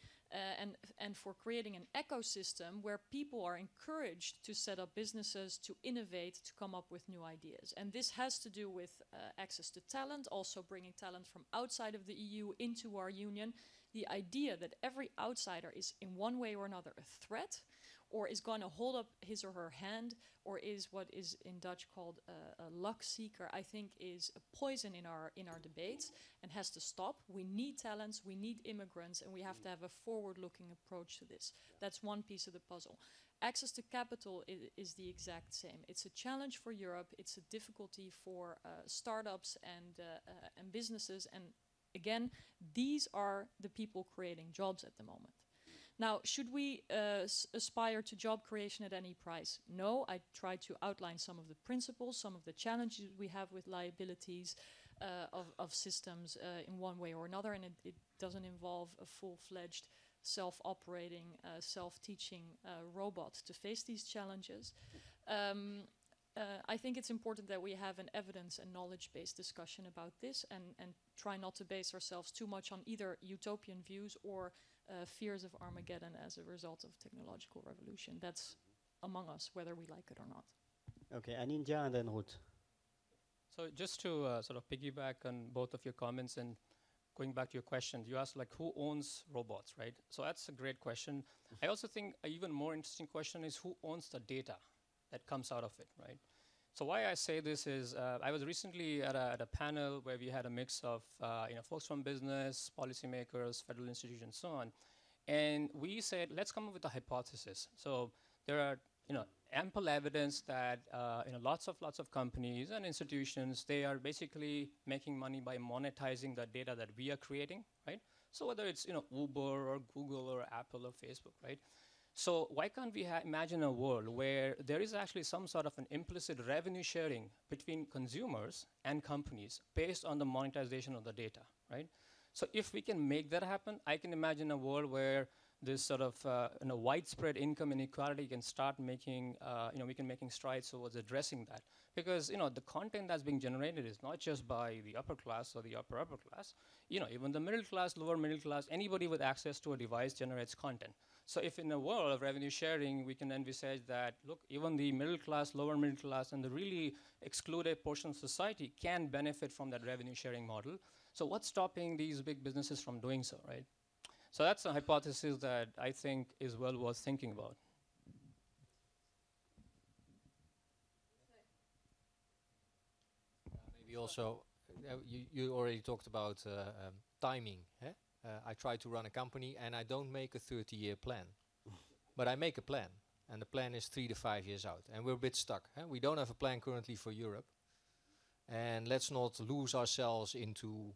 and for creating an ecosystem where people are encouraged to set up businesses, to innovate, to come up with new ideas. And this has to do with access to talent, also bringing talent from outside of the EU into our union. The idea that every outsider is in one way or another a threat, or is going to hold up his or her hand, or is what is in Dutch called a luck seeker, I think is a poison in our debates and has to stop. We need talents, we need immigrants, and we have to have a forward-looking approach to this. That's one piece of the puzzle. Access to capital is the exact same. It's a challenge for Europe. It's a difficulty for startups and businesses. And again, these are the people creating jobs at the moment. Now, should we aspire to job creation at any price? No, I tried to outline some of the principles, some of the challenges we have with liabilities of systems in one way or another, and it doesn't involve a full-fledged self-operating, self-teaching robot to face these challenges. I think it's important that we have an evidence and knowledge-based discussion about this and try not to base ourselves too much on either utopian views or fears of Armageddon as a result of technological revolution. That's among us, whether we like it or not. Okay, Anindya and then Ruth. So just to sort of piggyback on both of your comments and going back to your question, you asked like who owns robots, right? So that's a great question. I also think an even more interesting question is who owns the data that comes out of it, right? So why I say this is I was recently at a panel where we had a mix of folks from business, policymakers, federal institutions, so on. And we said, let's come up with a hypothesis. So there are ample evidence that lots of companies and institutions, they are basically making money by monetizing the data that we are creating, right? So whether it's Uber or Google or Apple or Facebook, right? So why can't we imagine a world where there is actually some sort of an implicit revenue sharing between consumers and companies based on the monetization of the data, right? So if we can make that happen, I can imagine a world where this sort of widespread income inequality can start making, we can making strides towards addressing that. Because the content that's being generated is not just by the upper class or the upper class. Even the middle class, lower middle class, anybody with access to a device generates content. So if in a world of revenue sharing, we can envisage that, look, even the middle class, lower middle class, and the really excluded portion of society can benefit from that revenue sharing model. So what's stopping these big businesses from doing so, right? So that's a hypothesis that I think is well worth thinking about. Maybe also, you already talked about timing. I try to run a company and I don't make a 30-year plan. But I make a plan. And the plan is 3 to 5 years out. And we're a bit stuck. We don't have a plan currently for Europe. And let's not lose ourselves into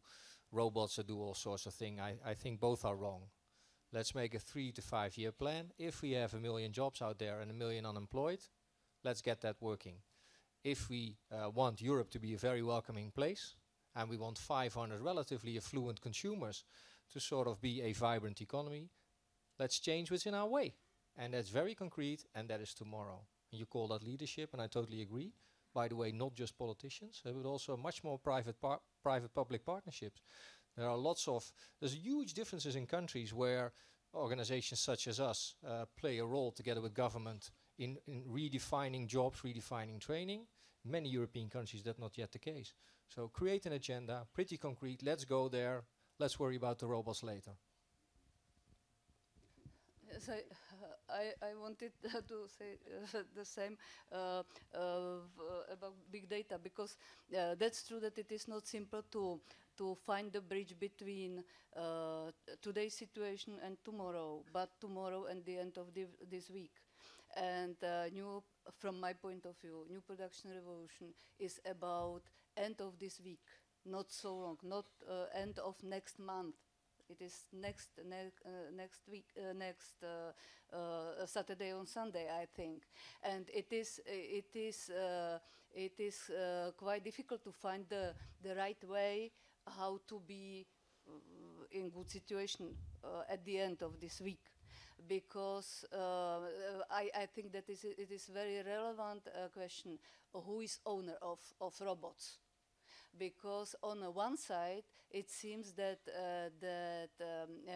robots that do all sorts of things. I think both are wrong. Let's make a 3 to 5 year plan. If we have 1 million jobs out there and 1 million unemployed, let's get that working. If we want Europe to be a very welcoming place, and we want 500 relatively affluent consumers to sort of be a vibrant economy, let's change what's in our way. And that's very concrete, and that is tomorrow. And you call that leadership, and I totally agree. By the way, not just politicians, but also much more private-public partnerships. There's huge differences in countries where organizations such as us play a role together with government in redefining jobs, redefining training. Many European countries, that's not yet the case. So create an agenda, pretty concrete, let's go there, let's worry about the robots later. Yes, I wanted to say the same about big data, because that's true that it is not simple to find the bridge between today's situation and tomorrow, but tomorrow and the end of this week. And from my point of view, new production revolution is about end of this week, not so long, not end of next month. It is next week, next Saturday or Sunday, I think, and it is quite difficult to find the right way how to be in good situation at the end of this week, because I think that it is very relevant question: who is owner of robots? Because on one side, it seems that a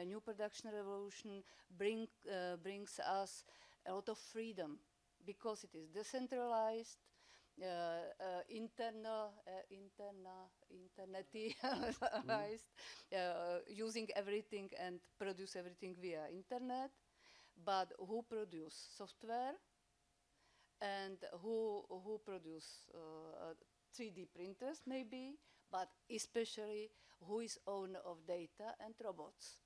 new production revolution brings us a lot of freedom, because it is decentralized, internetized, using everything and produce everything via internet. but who produce software and who produce 3D printers maybe, but especially who is owner of data and robots.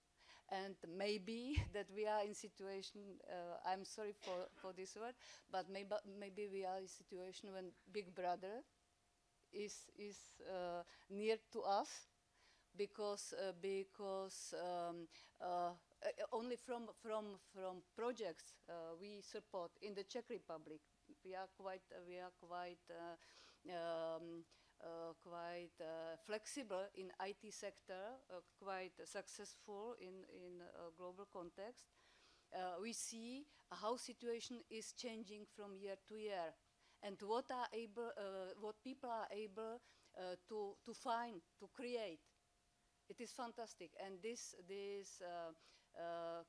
And maybe that we are in situation, I'm sorry for this word, but maybe we are in situation when Big Brother is near to us, because only from projects we support in the Czech Republic, we are quite flexible in IT sector, quite successful in a global context. We see how situation is changing from year to year, and what people are able to find, to create. It is fantastic, and this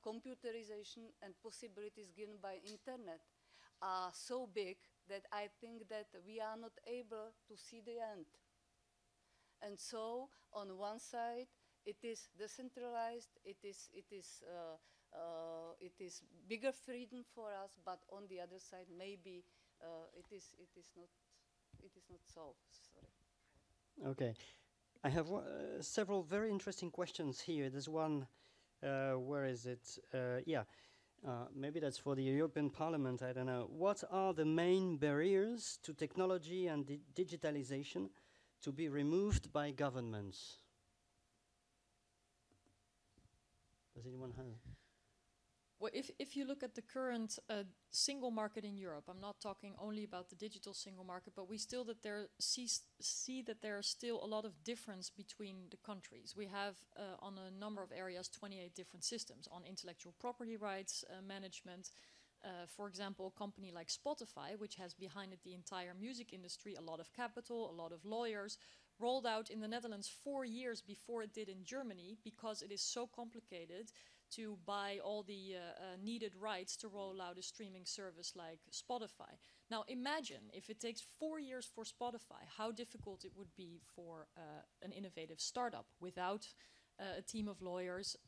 computerization and possibilities given by internet are so big that I think that we are not able to see the end. And so, on one side, it is decentralized, it is bigger freedom for us, but on the other side, maybe it is not so. Sorry. Okay. I have several very interesting questions here. There's one, where is it? Yeah, maybe that's for the European Parliament, I don't know. What are the main barriers to technology and digitalization to be removed by governments? Does anyone have? Well, if you look at the current single market in Europe, I'm not talking only about the digital single market, but we still see that there are still a lot of difference between the countries. We have on a number of areas 28 different systems on intellectual property rights management. For example, a company like Spotify, which has behind it the entire music industry, a lot of capital, a lot of lawyers, rolled out in the Netherlands 4 years before it did in Germany, because it is so complicated to buy all the needed rights to roll out a streaming service like Spotify. Now imagine if it takes 4 years for Spotify, how difficult it would be for an innovative startup without a team of lawyers,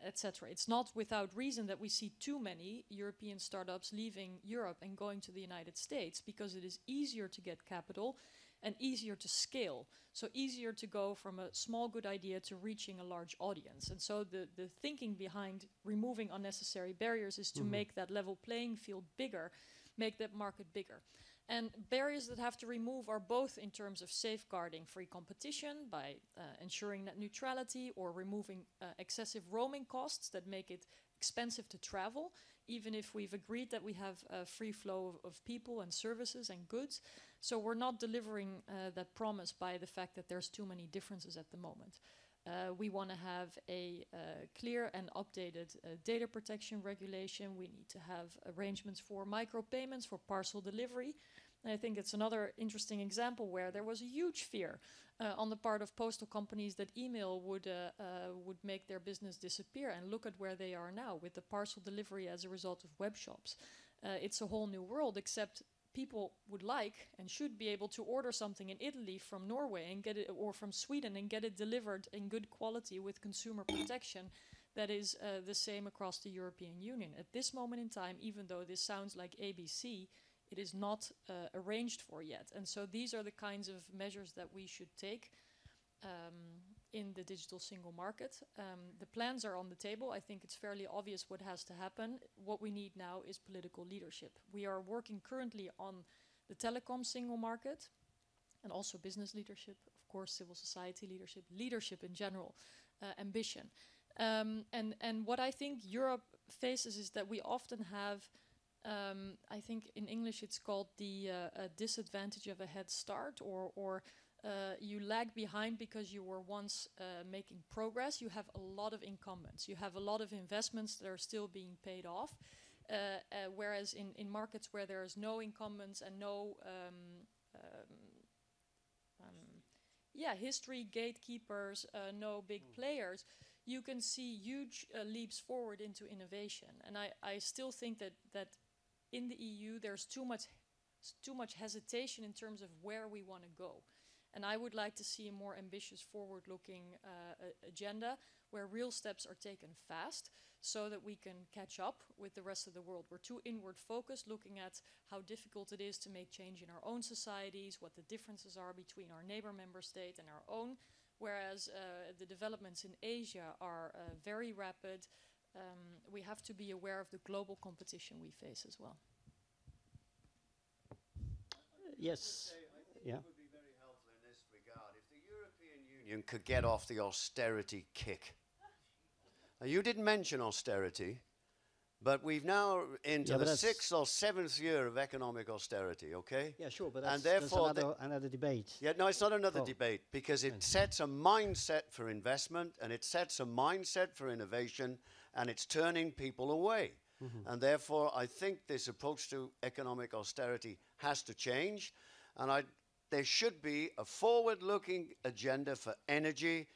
etc. It's not without reason that we see too many European startups leaving Europe and going to the United States, because it is easier to get capital and easier to scale. So easier to go from a small good idea to reaching a large audience. And so the thinking behind removing unnecessary barriers is to make that level playing field bigger, make that market bigger. And barriers that have to remove are both in terms of safeguarding free competition by ensuring net neutrality, or removing excessive roaming costs that make it expensive to travel, even if we've agreed that we have a free flow of people and services and goods. So we're not delivering that promise by the fact that there's too many differences at the moment. We want to have a clear and updated data protection regulation. We need to have arrangements for micropayments, for parcel delivery. And I think it's another interesting example where there was a huge fear on the part of postal companies that email would make their business disappear. And look at where they are now with the parcel delivery as a result of web shops. It's a whole new world, except people would like and should be able to order something in Italy from Norway and get it, or from Sweden, and get it delivered in good quality with consumer protection that is the same across the European Union. At this moment in time, even though this sounds like ABC, it is not arranged for yet. And so these are the kinds of measures that we should take in the digital single market. The plans are on the table. I think it's fairly obvious what has to happen. What we need now is political leadership. We are working currently on the telecom single market, and also business leadership, of course, civil society leadership, leadership in general, ambition. And what I think Europe faces is that we often have, I think in English it's called the disadvantage of a head start, or you lag behind because you were once making progress. You have a lot of incumbents. You have a lot of investments that are still being paid off. Whereas in markets where there is no incumbents and no history, gatekeepers, no big players, you can see huge leaps forward into innovation. And I still think that in the EU there's too much hesitation in terms of where we want to go. And I would like to see a more ambitious, forward-looking agenda where real steps are taken fast so that we can catch up with the rest of the world. We're too inward focused, looking at how difficult it is to make change in our own societies, what the differences are between our neighbor member state and our own, whereas the developments in Asia are very rapid. We have to be aware of the global competition we face as well. Yes. Yeah. It would be very helpful in this regard if the European Union could get off the austerity kick. Now, you didn't mention austerity, but we've now into the 6th or 7th year of economic austerity, okay? Yeah, sure, but And that's therefore another debate. Yeah, no, it's not another debate, because it sets a mindset for investment, and it sets a mindset for innovation, and it's turning people away. And therefore, I think this approach to economic austerity has to change, and there should be a forward-looking agenda for energy,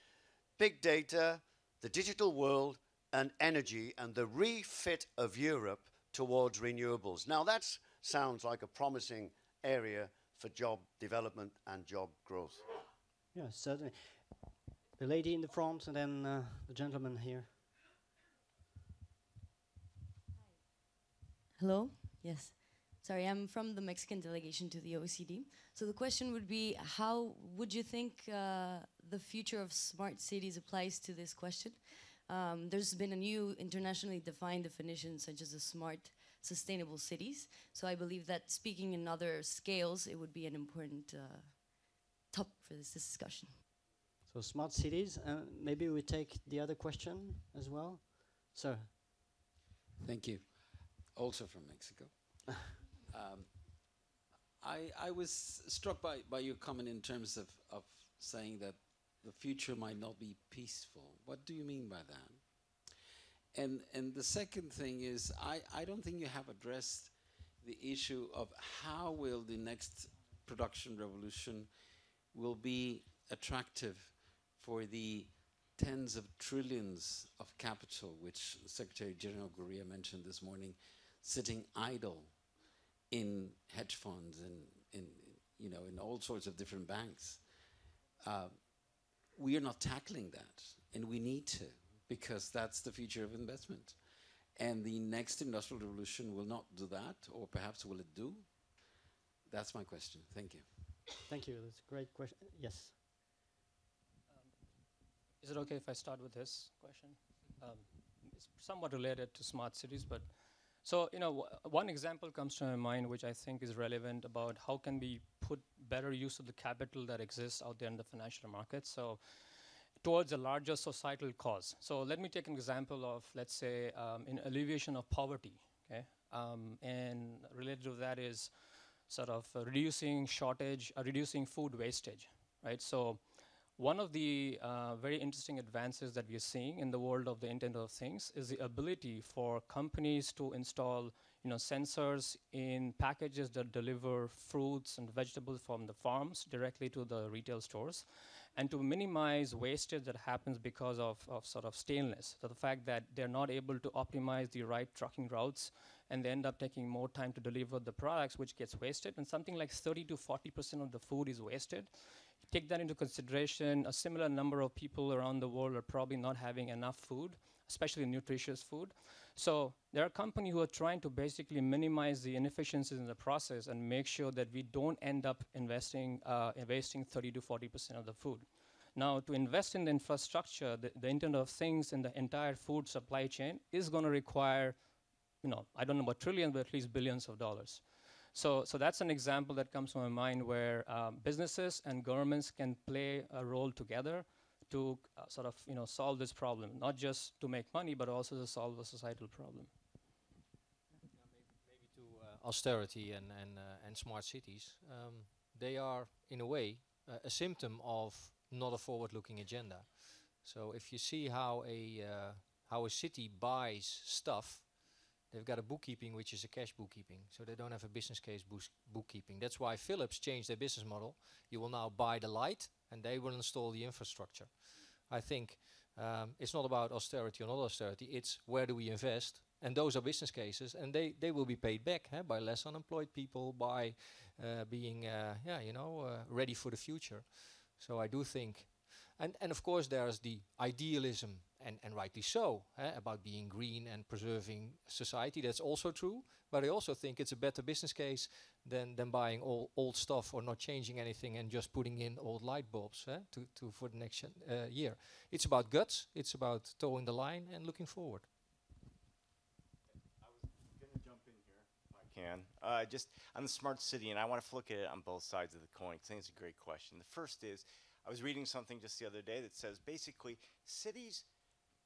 big data, the digital world, and energy, and the refit of Europe towards renewables. Now, that sounds like a promising area for job development and job growth. Yeah, certainly. The lady in the front, and then the gentleman here. Hello? Yes. Sorry, I'm from the Mexican delegation to the OECD. So the question would be, how would you think the future of smart cities applies to this question? There's been a new internationally defined definition, such as a smart, sustainable cities. So I believe that speaking in other scales, it would be an important topic for this discussion. So smart cities, maybe we take the other question as well. Sir. Thank you. Also from Mexico. I was struck by your comment in terms of saying that the future might not be peaceful. What do you mean by that? And the second thing is, I don't think you have addressed the issue of how will the next production revolution will be attractive for the tens of trillions of capital, which Secretary General Gurria mentioned this morning, sitting idle in hedge funds and in all sorts of different banks. We are not tackling that, and we need to, because that's the future of investment. And the next industrial revolution will not do that, or perhaps will it do? That's my question. Thank you. Thank you. That's a great question. Yes. Is it okay if I start with this question? It's somewhat related to smart cities, but so, one example comes to my mind, which I think is relevant about how can we put better use of the capital that exists out there in the financial market, so towards a larger societal cause. So let me take an example of, let's say, in alleviation of poverty, okay? And related to that is sort of reducing shortage, reducing food wastage, right? So one of the very interesting advances that we are seeing in the world of the Internet of Things is the ability for companies to install, sensors in packages that deliver fruits and vegetables from the farms directly to the retail stores, and to minimize wastage that happens because of sort of staleness. So the fact that they're not able to optimize the right trucking routes, and they end up taking more time to deliver the products, which gets wasted, and something like 30 to 40% of the food is wasted. Take that into consideration, a similar number of people around the world are probably not having enough food, especially nutritious food. So there are companies who are trying to basically minimize the inefficiencies in the process and make sure that we don't end up wasting 30 to 40% of the food. Now, to invest in the infrastructure, the Internet of Things and the entire food supply chain is going to require, I don't know about trillions, but at least billions of dollars. So that's an example that comes to my mind where businesses and governments can play a role together to sort of solve this problem, not just to make money, but also to solve a societal problem. Maybe to austerity and smart cities, they are in a way a symptom of not a forward-looking agenda. So if you see how a city buys stuff, they've got a bookkeeping which is a cash bookkeeping, so they don't have a business case bookkeeping. That's why Philips changed their business model. You will now buy the light, and they will install the infrastructure. I think It's not about austerity or not austerity. It's where do we invest, and those are business cases, and they will be paid back by less unemployed people, by being ready for the future. So I do think, and of course there's the idealism, and rightly so, about being green and preserving society. That's also true. But I also think it's a better business case than buying all old stuff or not changing anything and just putting in old light bulbs for the next year. It's about guts. It's about towing the line and looking forward. I was going to jump in here if I can. Just on the smart city, and I want to look at it on both sides of the coin, 'cause I think it's a great question. The first is, I was reading something just the other day that says basically cities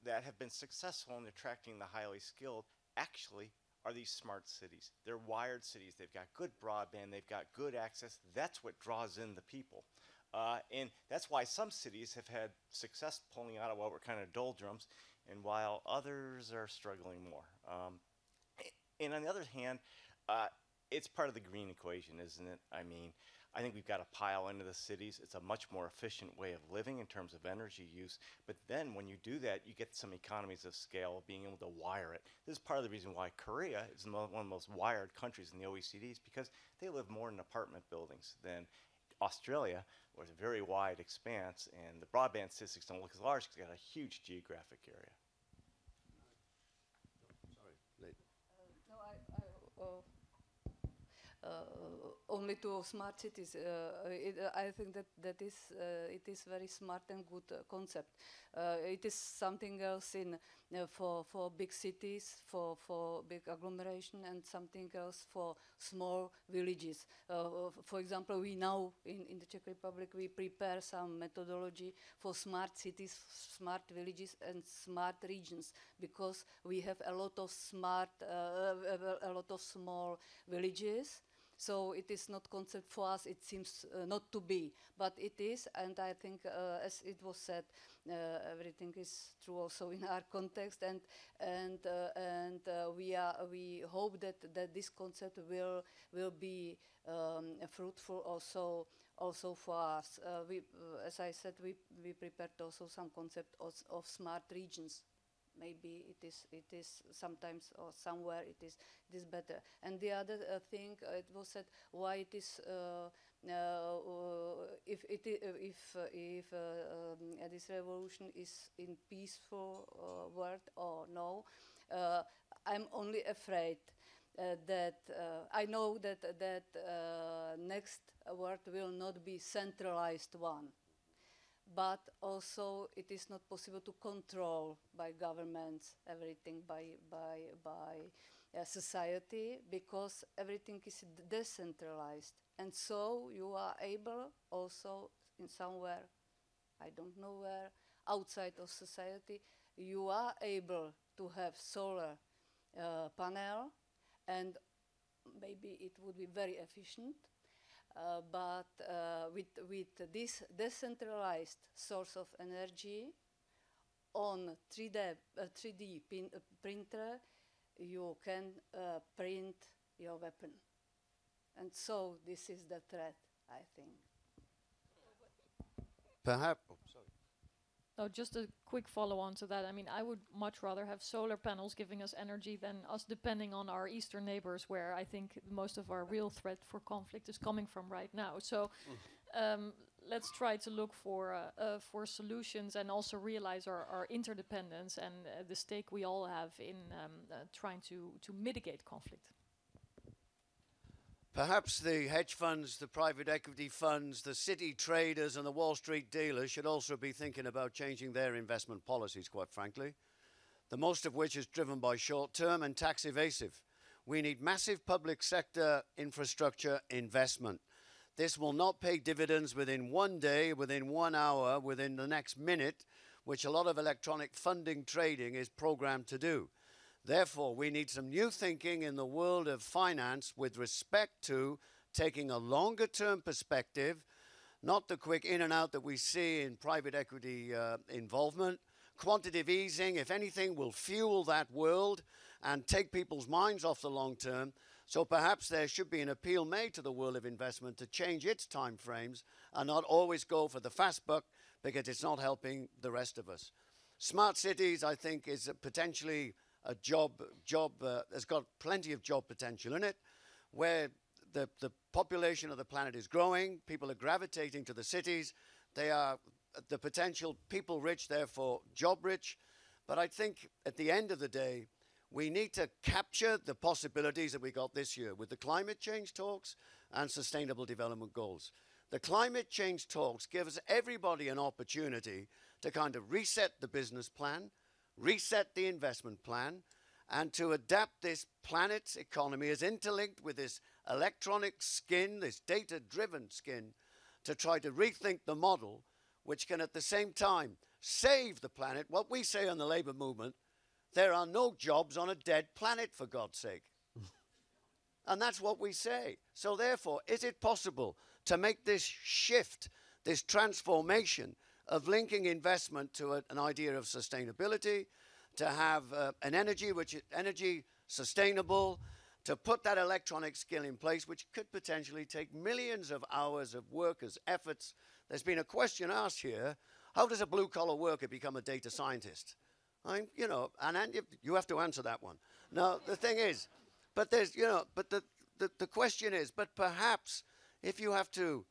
that have been successful in attracting the highly skilled actually are these smart cities. They're wired cities. They've got good broadband. They've got good access. That's what draws in the people. And that's why some cities have had success pulling out of what were kind of doldrums, and while others are struggling more. And on the other hand, it's part of the green equation, isn't it? I mean, I think we've got to pile into the cities. It's a much more efficient way of living in terms of energy use. But then when you do that, you get some economies of scale of being able to wire it. This is part of the reason why Korea is one of the most wired countries in the OECD, is because they live more in apartment buildings than Australia, where it's a very wide expanse, and the broadband statistics don't look as large because they've got a huge geographic area. Only to smart cities. I think that it is very smart and good concept. It is something else for big cities, for big agglomeration, and something else for small villages. For example, we now in the Czech Republic we prepare some methodology for smart cities, smart villages, and smart regions, because we have a lot of a lot of small villages. So it is not concept for us. It seems not to be, but it is. And I think, as it was said, everything is true also in our context. And we hope that this concept will be fruitful also for us. As I said, we prepared also some concept of smart regions. Maybe it is sometimes or somewhere it is better. And the other thing, it was said why it is if this revolution is in peaceful world or no. I'm only afraid that I know that next world will not be centralized one. But also it is not possible to control by governments everything by society, because everything is decentralized, and so you are able also in somewhere, I don't know where, outside of society, you are able to have solar panel, and maybe it would be very efficient. But with this decentralized source of energy on 3D printer, you can print your weapon. And so this is the threat, I think. Perhaps, oh, sorry. No, just a quick follow-on to that. I mean, I would much rather have solar panels giving us energy than us depending on our eastern neighbors, where I think most of our real threat for conflict is coming from right now. So let's try to look for solutions, and also realize our interdependence and the stake we all have in trying to mitigate conflict. Perhaps the hedge funds, the private equity funds, the city traders and the Wall Street dealers should also be thinking about changing their investment policies, quite frankly, the most of which is driven by short-term and tax evasive. We need massive public sector infrastructure investment. This will not pay dividends within 1 day, within 1 hour, within the next minute, which a lot of electronic funding trading is programmed to do. Therefore, we need some new thinking in the world of finance with respect to taking a longer-term perspective, not the quick in and out that we see in private equity involvement. Quantitative easing, if anything, will fuel that world and take people's minds off the long term. So perhaps there should be an appeal made to the world of investment to change its time frames and not always go for the fast buck, because it's not helping the rest of us. Smart cities, I think, is potentially a has got plenty of job potential in it, where the population of the planet is growing, people are gravitating to the cities, they are the potential people rich, therefore job rich. But I think at the end of the day, we need to capture the possibilities that we got this year with the climate change talks and sustainable development goals. The climate change talks give us everybody an opportunity to kind of reset the business plan, reset the investment plan, and to adapt this planet's economy as interlinked with this electronic skin, this data-driven skin, to try to rethink the model, which can at the same time save the planet. What we say on the labor movement, there are no jobs on a dead planet, for God's sake. And that's what we say. So therefore, is it possible to make this shift, this transformation of linking investment to an idea of sustainability, to have an energy which is energy sustainable, to put that electronic skill in place, which could potentially take millions of hours of workers' efforts? There's been a question asked here, how does a blue-collar worker become a data scientist? You know, and you have to answer that one. Now, the thing is, but there's, you know, but the question is, but perhaps if you have to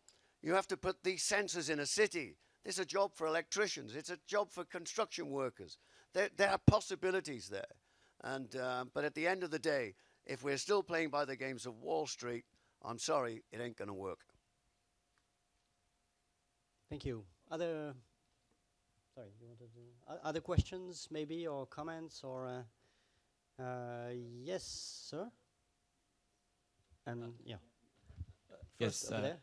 put these sensors in a city, there's a job for electricians, it's a job for construction workers. There are possibilities there. And, but at the end of the day, if we're still playing by the games of Wall Street, I'm sorry, it ain't gonna work. Thank you. Sorry, you wanted to other questions, maybe, or comments, or yes, sir. And yeah. Yes, over there.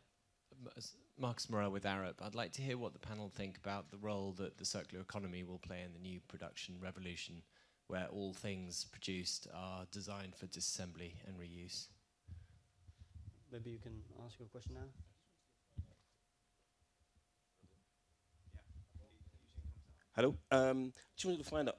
Marcus Morel with Arab. I'd like to hear what the panel think about the role that the circular economy will play in the new production revolution, where all things produced are designed for disassembly and reuse. Maybe you can ask your question now. Hello. Just wanted to find out,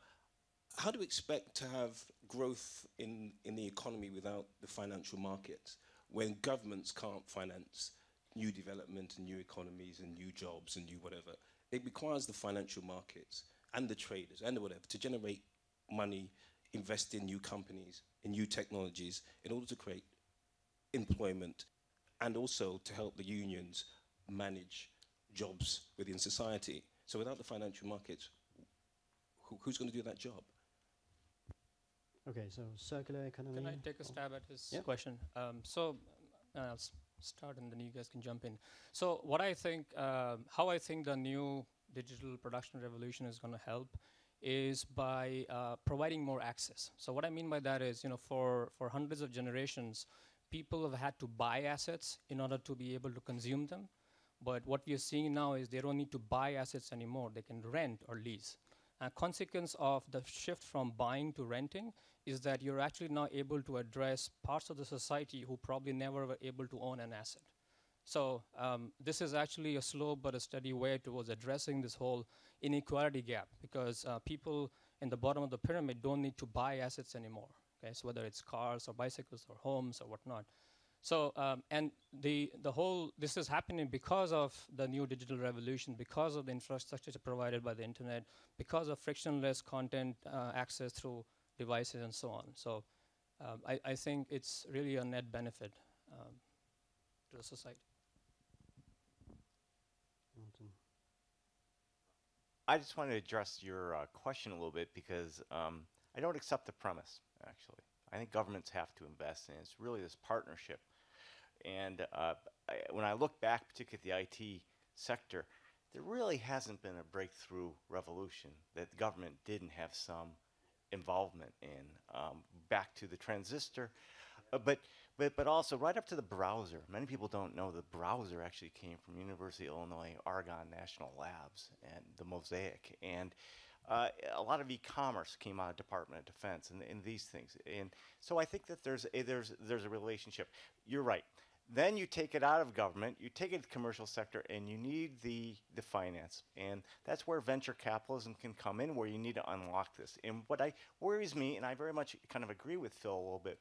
how do we expect to have growth in the economy without the financial markets, when governments can't finance new development and new economies and new jobs and new whatever? It requires the financial markets and the traders and the whatever to generate money, invest in new companies, in new technologies, in order to create employment and also to help the unions manage jobs within society. So without the financial markets, who's going to do that job? Okay, so circular economy. Can I take a stab at his question? So I'll start and then you guys can jump in. So what I think, how I think the new digital production revolution is going to help is by providing more access. So what I mean by that is, you know, for hundreds of generations, people have had to buy assets in order to be able to consume them. But what we are seeing now is they don't need to buy assets anymore. They can rent or lease. A consequence of the shift from buying to renting is that you're actually now able to address parts of the society who probably never were able to own an asset. So this is actually a slow but a steady way towards addressing this whole inequality gap, because people in the bottom of the pyramid don't need to buy assets anymore. Okay, so whether it's cars or bicycles or homes or whatnot. So, and this is happening because of the new digital revolution, because of the infrastructure provided by the internet, because of frictionless content access through devices and so on. So I think it's really a net benefit to the society. I just wanted to address your question a little bit, because I don't accept the premise, actually. I think governments have to invest, and it's really this partnership. And when I look back, particularly at the IT sector, there really hasn't been a breakthrough revolution that the government didn't have some involvement in. Back to the transistor, but also right up to the browser. Many people don't know the browser actually came from University of Illinois Argonne National Labs and the Mosaic. And a lot of e-commerce came out of Department of Defense and these things. And so I think that there's a relationship. You're right. Then you take it out of government, you take it to the commercial sector, and you need the finance. And that's where venture capitalism can come in, where you need to unlock this. And what worries me, and I very much kind of agree with Phil a little bit,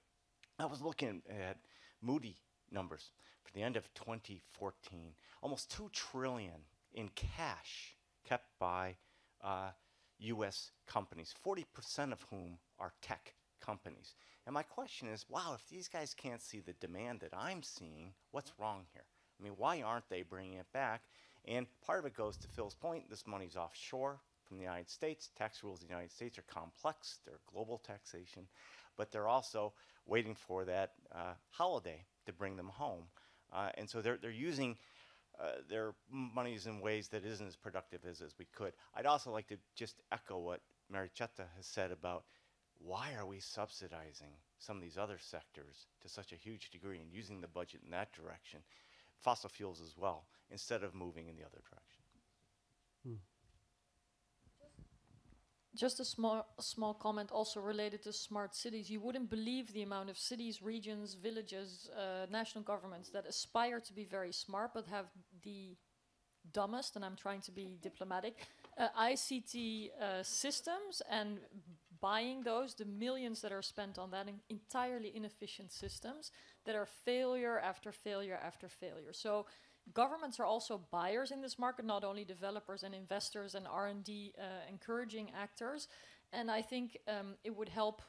I was looking at Moody numbers for the end of 2014, almost $2 trillion in cash kept by US companies, 40% of whom are tech companies. And my question is, wow, if these guys can't see the demand that I'm seeing, what's wrong here? I mean, why aren't they bringing it back? And part of it goes to Phil's point, this money's offshore from the United States. Tax rules in the United States are complex, they're global taxation, but they're also waiting for that holiday to bring them home. And so they're using their monies in ways that isn't as productive as we could. I'd also like to just echo what Marichetta has said about why are we subsidizing some of these other sectors to such a huge degree and using the budget in that direction, fossil fuels as well, instead of moving in the other direction. Just a small comment also related to smart cities. You wouldn't believe the amount of cities, regions, villages, national governments that aspire to be very smart but have the dumbest, and I'm trying to be diplomatic, ICT systems, and buying those, the millions that are spent on that, entirely inefficient systems that are failure after failure after failure. So governments are also buyers in this market, not only developers and investors and R&D encouraging actors. And I think it would help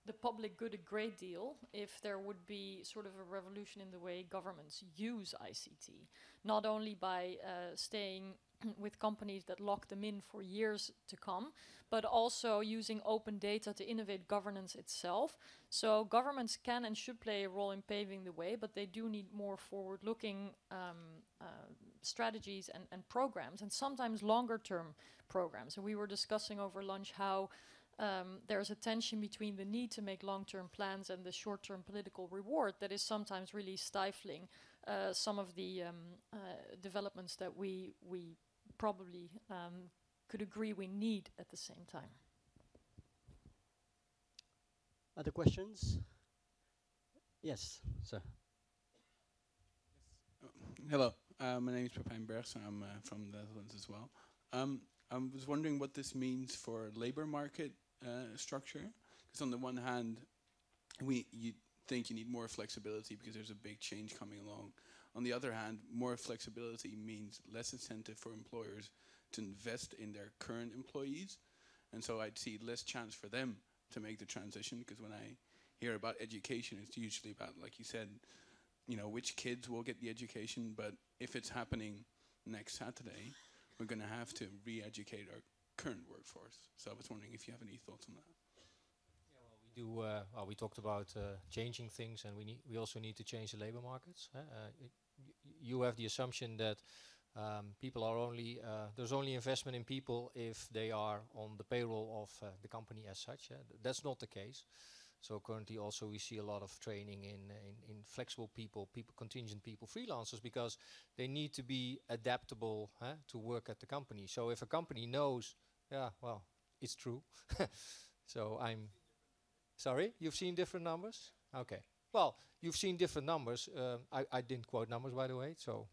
the public good a great deal if there would be sort of a revolution in the way governments use ICT, not only by staying with companies that lock them in for years to come, but also using open data to innovate governance itself. So governments can and should play a role in paving the way, but they do need more forward-looking strategies and programs, and sometimes longer-term programs. And we were discussing over lunch how there's a tension between the need to make long-term plans and the short-term political reward that is sometimes really stifling some of the developments that we probably could agree we need at the same time. Other questions? Yes, sir. Hello, my name is Pepijn Bergs. I'm from the Netherlands as well. I was wondering what this means for labor market structure. Because on the one hand, you think you need more flexibility because there's a big change coming along. On the other hand, more flexibility means less incentive for employers to invest in their current employees. And so I'd see less chance for them to make the transition, because when I hear about education, it's usually about, like you said, you know, which kids will get the education, but if it's happening next Saturday, we're going to have to re-educate our current workforce. So I was wondering if you have any thoughts on that. Yeah, well, we do. Well, we talked about changing things, and we also need to change the labor markets. You have the assumption that people are only there's only investment in people if they are on the payroll of the company as such. That's not the case. So currently also we see a lot of training in flexible people, contingent people, freelancers, because they need to be adaptable to work at the company. So if a company knows, yeah, well, it's true. So I'm sorry, you've seen different numbers? Okay. Well, you've seen different numbers. I didn't quote numbers, by the way, so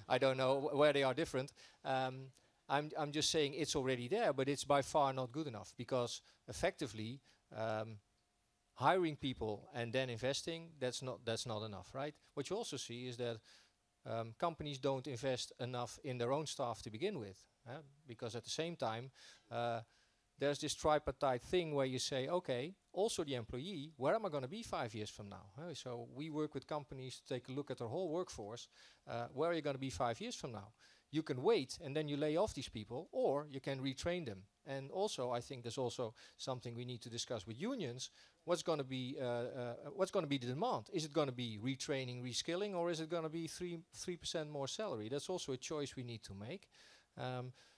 I don't know where they are different. I'm just saying it's already there, but it's by far not good enough, because effectively hiring people and then investing, that's not enough, right? What you also see is that companies don't invest enough in their own staff to begin with, because at the same time there's this tripartite thing where you say, okay, also the employee, where am I going to be 5 years from now? So we work with companies to take a look at their whole workforce. Where are you going to be 5 years from now? You can wait and then you lay off these people, or you can retrain them. And also, I think there's also something we need to discuss with unions. What's going to be the demand? Is it going to be retraining, reskilling, or is it going to be 3% more salary? That's also a choice we need to make.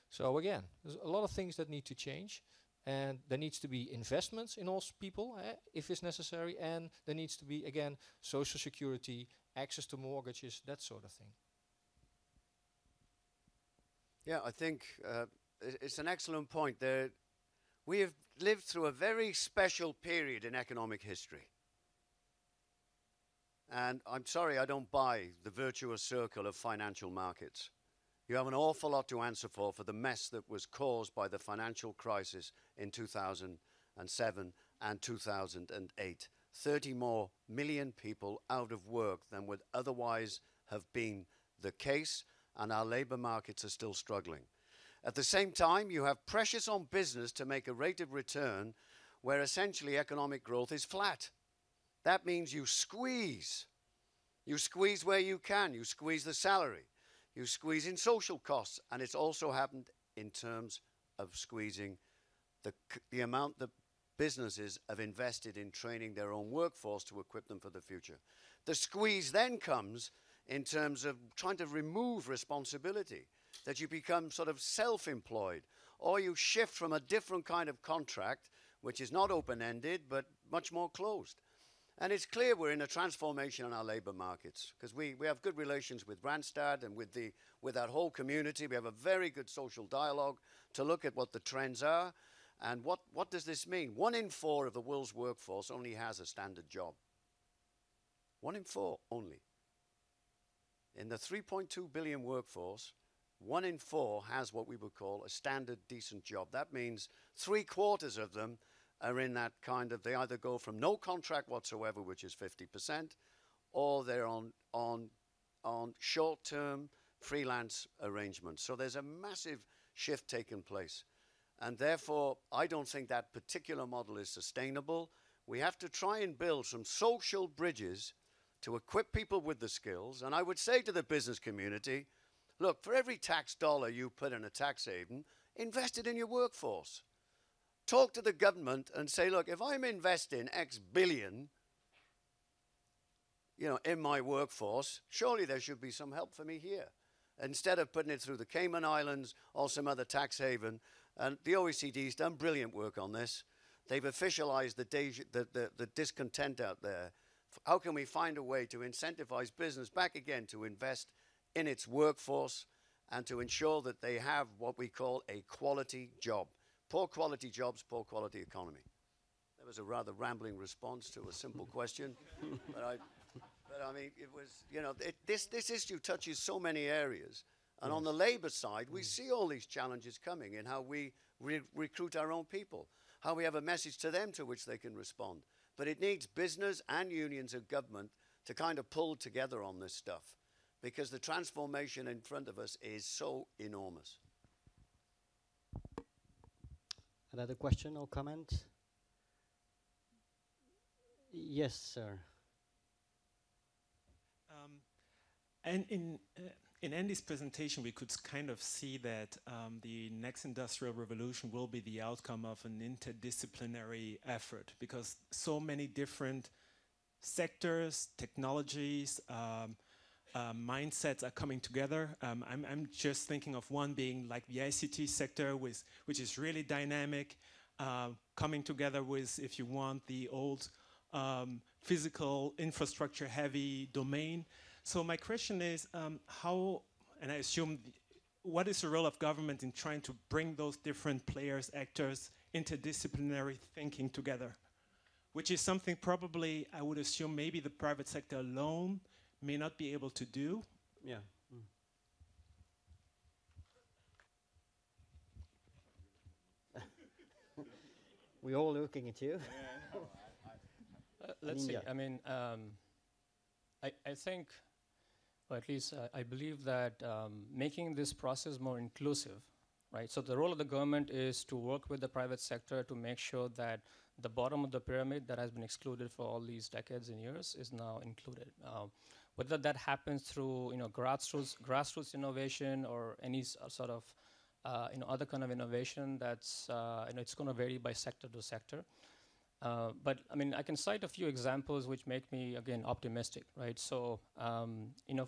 So again, there's a lot of things that need to change, and there needs to be investments in all people if it's necessary, and there needs to be, again, social security, access to mortgages, that sort of thing. Yeah, I think it's an excellent point. We have lived through a very special period in economic history. And I'm sorry I don't buy the virtuous circle of financial markets. You have an awful lot to answer for the mess that was caused by the financial crisis in 2007 and 2008. 30 more million people out of work than would otherwise have been the case, and our labor markets are still struggling. At the same time, you have pressures on business to make a rate of return where essentially economic growth is flat. That means you squeeze. You squeeze where you can. You squeeze the salary. You squeeze in social costs. And it's also happened in terms of squeezing the amount that businesses have invested in training their own workforce to equip them for the future. The squeeze then comes in terms of trying to remove responsibility, that you become sort of self-employed, or you shift from a different kind of contract, which is not open-ended, but much more closed. And it's clear we're in a transformation in our labor markets, because we have good relations with Randstad and with that whole community. We have a very good social dialogue to look at what the trends are. And what does this mean? 1 in 4 of the world's workforce only has a standard job. 1 in 4 only. In the 3.2 billion workforce, 1 in 4 has what we would call a standard decent job. That means 3/4 of them are in that kind of, they either go from no contract whatsoever, which is 50%, or they're on short-term freelance arrangements. So there's a massive shift taking place. And therefore, I don't think that particular model is sustainable. We have to try and build some social bridges to equip people with the skills. And I would say to the business community, look, for every tax dollar you put in a tax haven, invest it in your workforce. Talk to the government and say, look, if I'm investing X billion, in my workforce, surely there should be some help for me here. Instead of putting it through the Cayman Islands or some other tax haven. And the OECD's done brilliant work on this. They've officialized the discontent out there. How can we find a way to incentivize business back again to invest in its workforce and to ensure that they have what we call a quality job? Poor quality jobs, poor quality economy. That was a rather rambling response to a simple question. But I mean, it was, this issue touches so many areas. And on the labor side, we see all these challenges coming in how we recruit our own people, how we have a message to them to which they can respond. But it needs business and unions and government to kind of pull together on this stuff, because the transformation in front of us is so enormous. Another question or comment? Yes, sir. And in Andy's presentation, we could kind of see that the next industrial revolution will be the outcome of an interdisciplinary effort, because so many different sectors, technologies, mindsets are coming together. I'm just thinking of one being like the ICT sector, which is really dynamic, coming together with, if you want, the old physical infrastructure heavy domain. So my question is, how, and I assume, what is the role of government in trying to bring those different players, actors, interdisciplinary thinking together? Which is something probably, I would assume, maybe the private sector alone may not be able to do. Yeah. We're all looking at you. Let's see. I mean, I think, or at least I believe that making this process more inclusive, right? So the role of the government is to work with the private sector to make sure that the bottom of the pyramid that has been excluded for all these decades and years is now included. Whether that happens through grassroots innovation or any sort of other kind of innovation, that's it's going to vary by sector to sector. But I mean, I can cite a few examples which make me again optimistic, right? So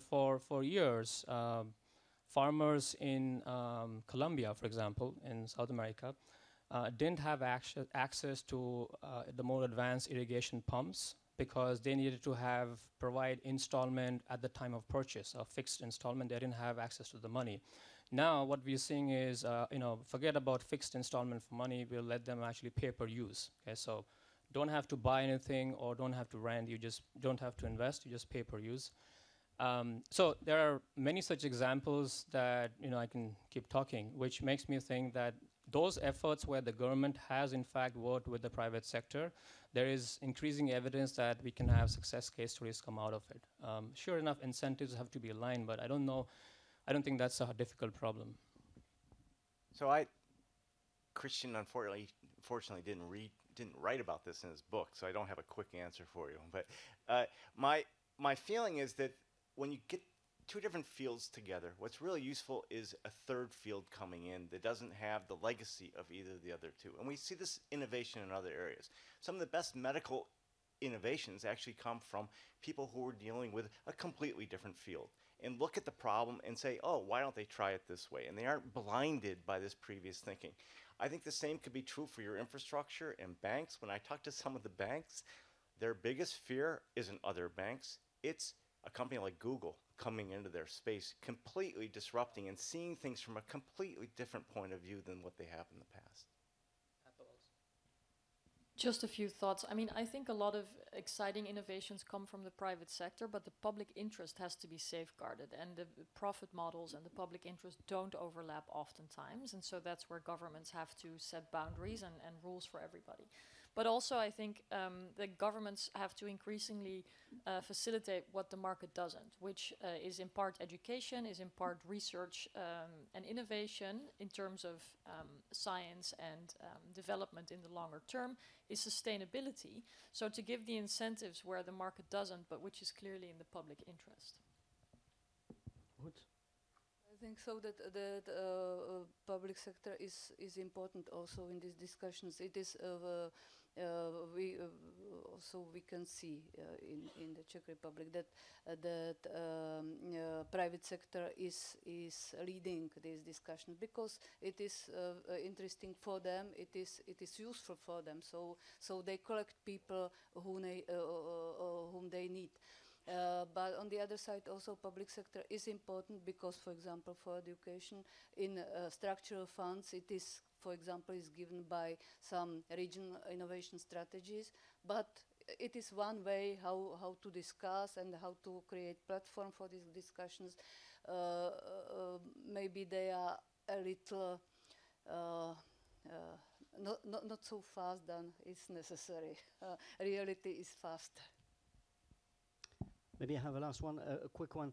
for years, farmers in Colombia, for example, in South America, didn't have access to the more advanced irrigation pumps, because they needed to provide installment at the time of purchase, a fixed installment. They didn't have access to the money. Now what we're seeing is, forget about fixed installment for money. We'll let them actually pay per use. Okay, so don't have to buy anything or don't have to rent. You just don't have to invest. You just pay per use. So there are many such examples that I can keep talking, which makes me think that those efforts where the government has in fact worked with the private sector, there is increasing evidence that we can have success case stories come out of it. Sure enough, incentives have to be aligned, but I don't think that's a difficult problem. So Christian unfortunately didn't write about this in his book, so I don't have a quick answer for you. But my feeling is that when you get two different fields together, what's really useful is a third field coming in that doesn't have the legacy of either of the other two. And we see this innovation in other areas. Some of the best medical innovations actually come from people who are dealing with a completely different field and look at the problem and say, oh, why don't they try it this way? And they aren't blinded by this previous thinking. I think the same could be true for your infrastructure and banks. When I talk to some of the banks, their biggest fear isn't other banks. It's a company like Google coming into their space, completely disrupting and seeing things from a completely different point of view than what they have in the past. Just a few thoughts. I mean, I think a lot of exciting innovations come from the private sector, but the public interest has to be safeguarded, and the profit models and the public interest don't overlap oftentimes, and so that's where governments have to set boundaries and rules for everybody. But also, I think the governments have to increasingly facilitate what the market doesn't, which is in part education, is in part research and innovation in terms of science and development in the longer term, is sustainability. So to give the incentives where the market doesn't, but which is clearly in the public interest. Good. I think so that public sector is important also in these discussions. It is also we can see in the Czech Republic that private sector is leading these discussions because it is interesting for them. It is useful for them. So they collect people whom they need. But on the other side, also public sector is important because, for example, for education in structural funds, it is, for example, is given by some regional innovation strategies. But it is one way how to discuss and how to create platform for these discussions. Maybe they are a little not so fast than is necessary. Reality is faster. Maybe I have a last one, a quick one,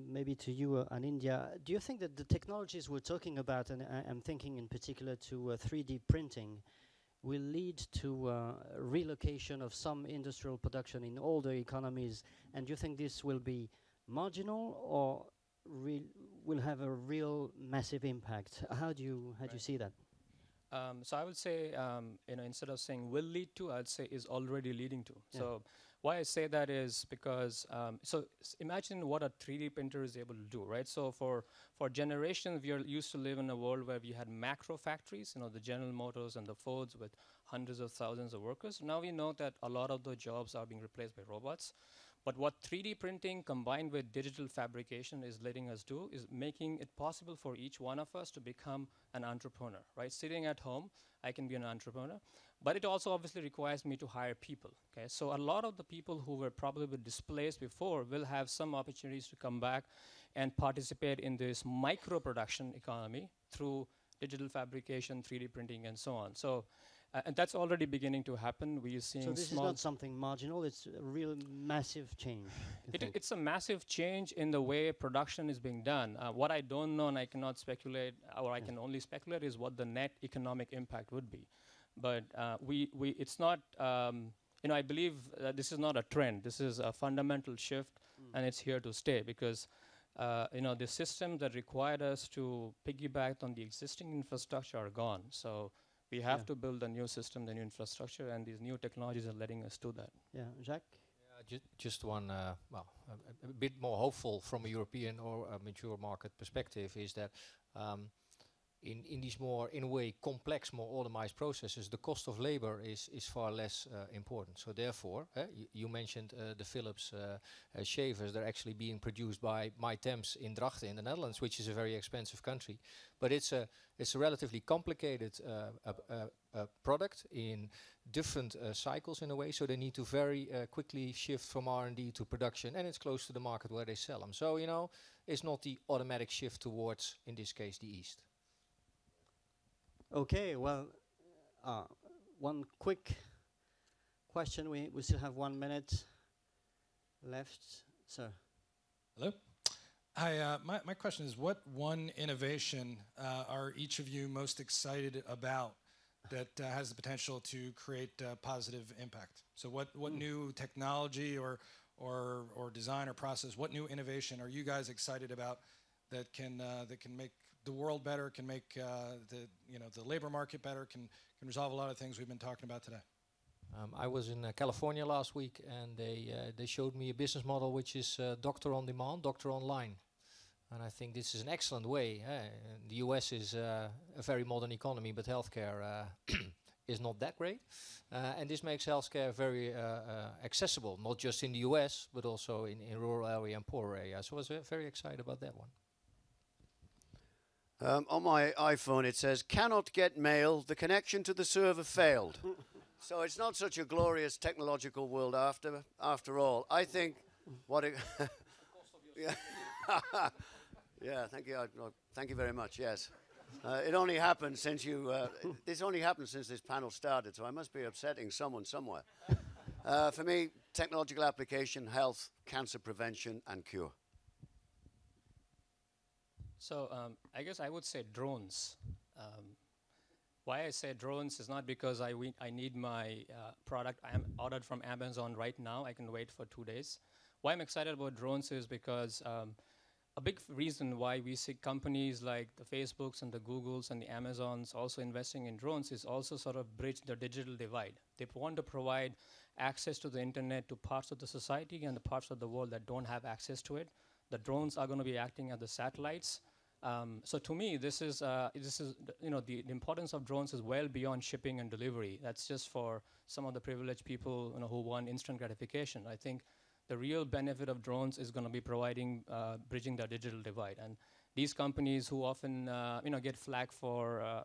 maybe to you and India. Do you think that the technologies we're talking about, and I'm thinking in particular to 3D printing, will lead to relocation of some industrial production in all the economies? And do you think this will be marginal or will have a real massive impact? How do you see that? So I would say, instead of saying will lead to, I'd say is already leading to. Yeah. So why I say that is because, imagine what a 3D printer is able to do, right? So for generations, we are used to live in a world where we had macro factories, the General Motors and the Fords with hundreds of thousands of workers. Now we know that a lot of the jobs are being replaced by robots. But what 3D printing combined with digital fabrication is letting us do is making it possible for each one of us to become an entrepreneur, right? Sitting at home, I can be an entrepreneur. But it also obviously requires me to hire people, okay? So a lot of the people who were probably displaced before will have some opportunities to come back and participate in this micro-production economy through digital fabrication, 3D printing, and so on. So and that's already beginning to happen. We are seeing so this is not something marginal, it's a real massive change. It's a massive change in the way production is being done. What I don't know and I cannot speculate, or I can only speculate, is what the net economic impact would be. But it's not, I believe this is not a trend. This is a fundamental shift, and it's here to stay because the systems that required us to piggyback on the existing infrastructure are gone. So we have to build a new system, the new infrastructure, and these new technologies are letting us do that. Yeah, Jacques? Just one, a bit more hopeful from a European or a mature market perspective is that in these more, in a way, complex, more automated processes, the cost of labor is far less important. So therefore, you mentioned the Philips shavers. They're actually being produced by My Temps in Drachten in the Netherlands, which is a very expensive country. But it's a relatively complicated product in different cycles in a way. So they need to very quickly shift from R&D to production, and it's close to the market where they sell them. So, it's not the automatic shift towards, in this case, the East. Okay, well, one quick question. We still have 1 minute left, sir. Hello. Hi, my question is, what one innovation are each of you most excited about that has the potential to create positive impact? So what new technology or design or process, what new innovation are you guys excited about that can make the world better, can make the labor market better, can resolve a lot of things we've been talking about today? I was in California last week, and they showed me a business model which is doctor on demand, doctor online. And I think this is an excellent way. The US is a very modern economy, but healthcare is not that great. And this makes healthcare very accessible, not just in the US, but also in rural area and poorer areas. So I was very excited about that one. On my iPhone, it says, cannot get mail, the connection to the server failed. So it's not such a glorious technological world after all. I think what it... yeah. Yeah, thank you. Thank you very much, yes. It only happened since you... this only happened since this panel started, so I must be upsetting someone somewhere. For me, technological application, health, cancer prevention, and cure. So I guess I would say drones. Why I say drones is not because I need my product I am ordered from Amazon right now. I can wait for 2 days. Why I'm excited about drones is because a big reason why we see companies like the Facebooks and the Googles and the Amazons also investing in drones is also sort of bridge the digital divide. They want to provide access to the internet to parts of the society and the parts of the world that don't have access to it. The drones are going to be acting as the satellites. So to me, this is the importance of drones is well beyond shipping and delivery. That's just for some of the privileged people who want instant gratification. I think the real benefit of drones is going to be providing bridging the digital divide. And these companies who often get flagged for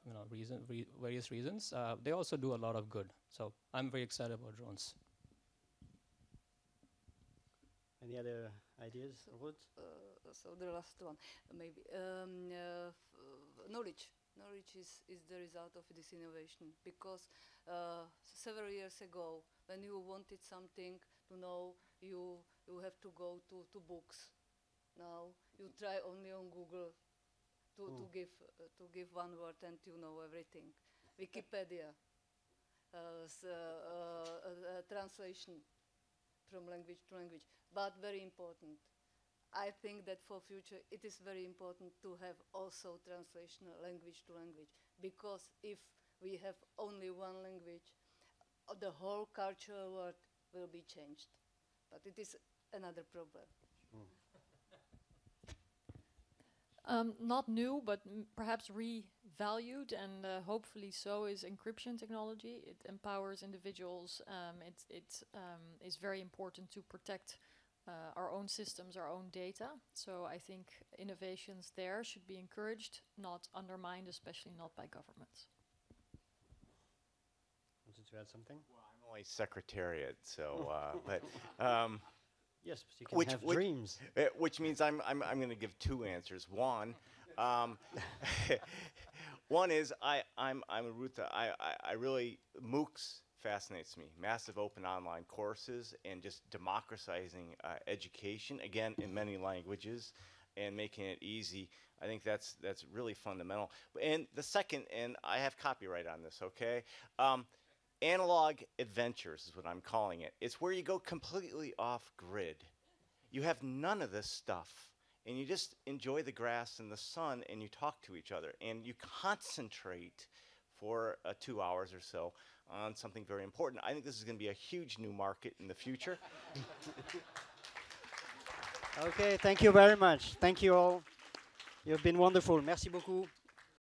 various reasons, they also do a lot of good. So I'm very excited about drones. Any other ideas, Ruth? So the last one, maybe. Knowledge. Knowledge is the result of this innovation, because several years ago, when you wanted something to know, you have to go to books. Now you try only on Google to give one word and you know everything. Wikipedia, translation from language to language, but very important. I think that for future it is very important to have also translation language to language, because if we have only one language, the whole cultural world will be changed. But it is another problem. Not new, but perhaps revalued, and hopefully so, is encryption technology. It empowers individuals. It is very important to protect our own systems, our own data. So I think innovations there should be encouraged, not undermined, especially not by governments. Wanted to add something? Well, I'm only secretariat, so but yes, but you can have dreams. Which means I'm going to give two answers. One, one is I'm Ruta. I really MOOCs fascinates me. Massive open online courses and just democratizing education, again in many languages, and making it easy. I think that's really fundamental. And the second, and I have copyright on this, okay? Analog adventures is what I'm calling it. It's where you go completely off grid. You have none of this stuff, and you just enjoy the grass and the sun, and you talk to each other, and you concentrate for 2 hours or so on something very important. I think this is going to be a huge new market in the future. Okay, thank you very much. Thank you all. You've been wonderful. Merci beaucoup.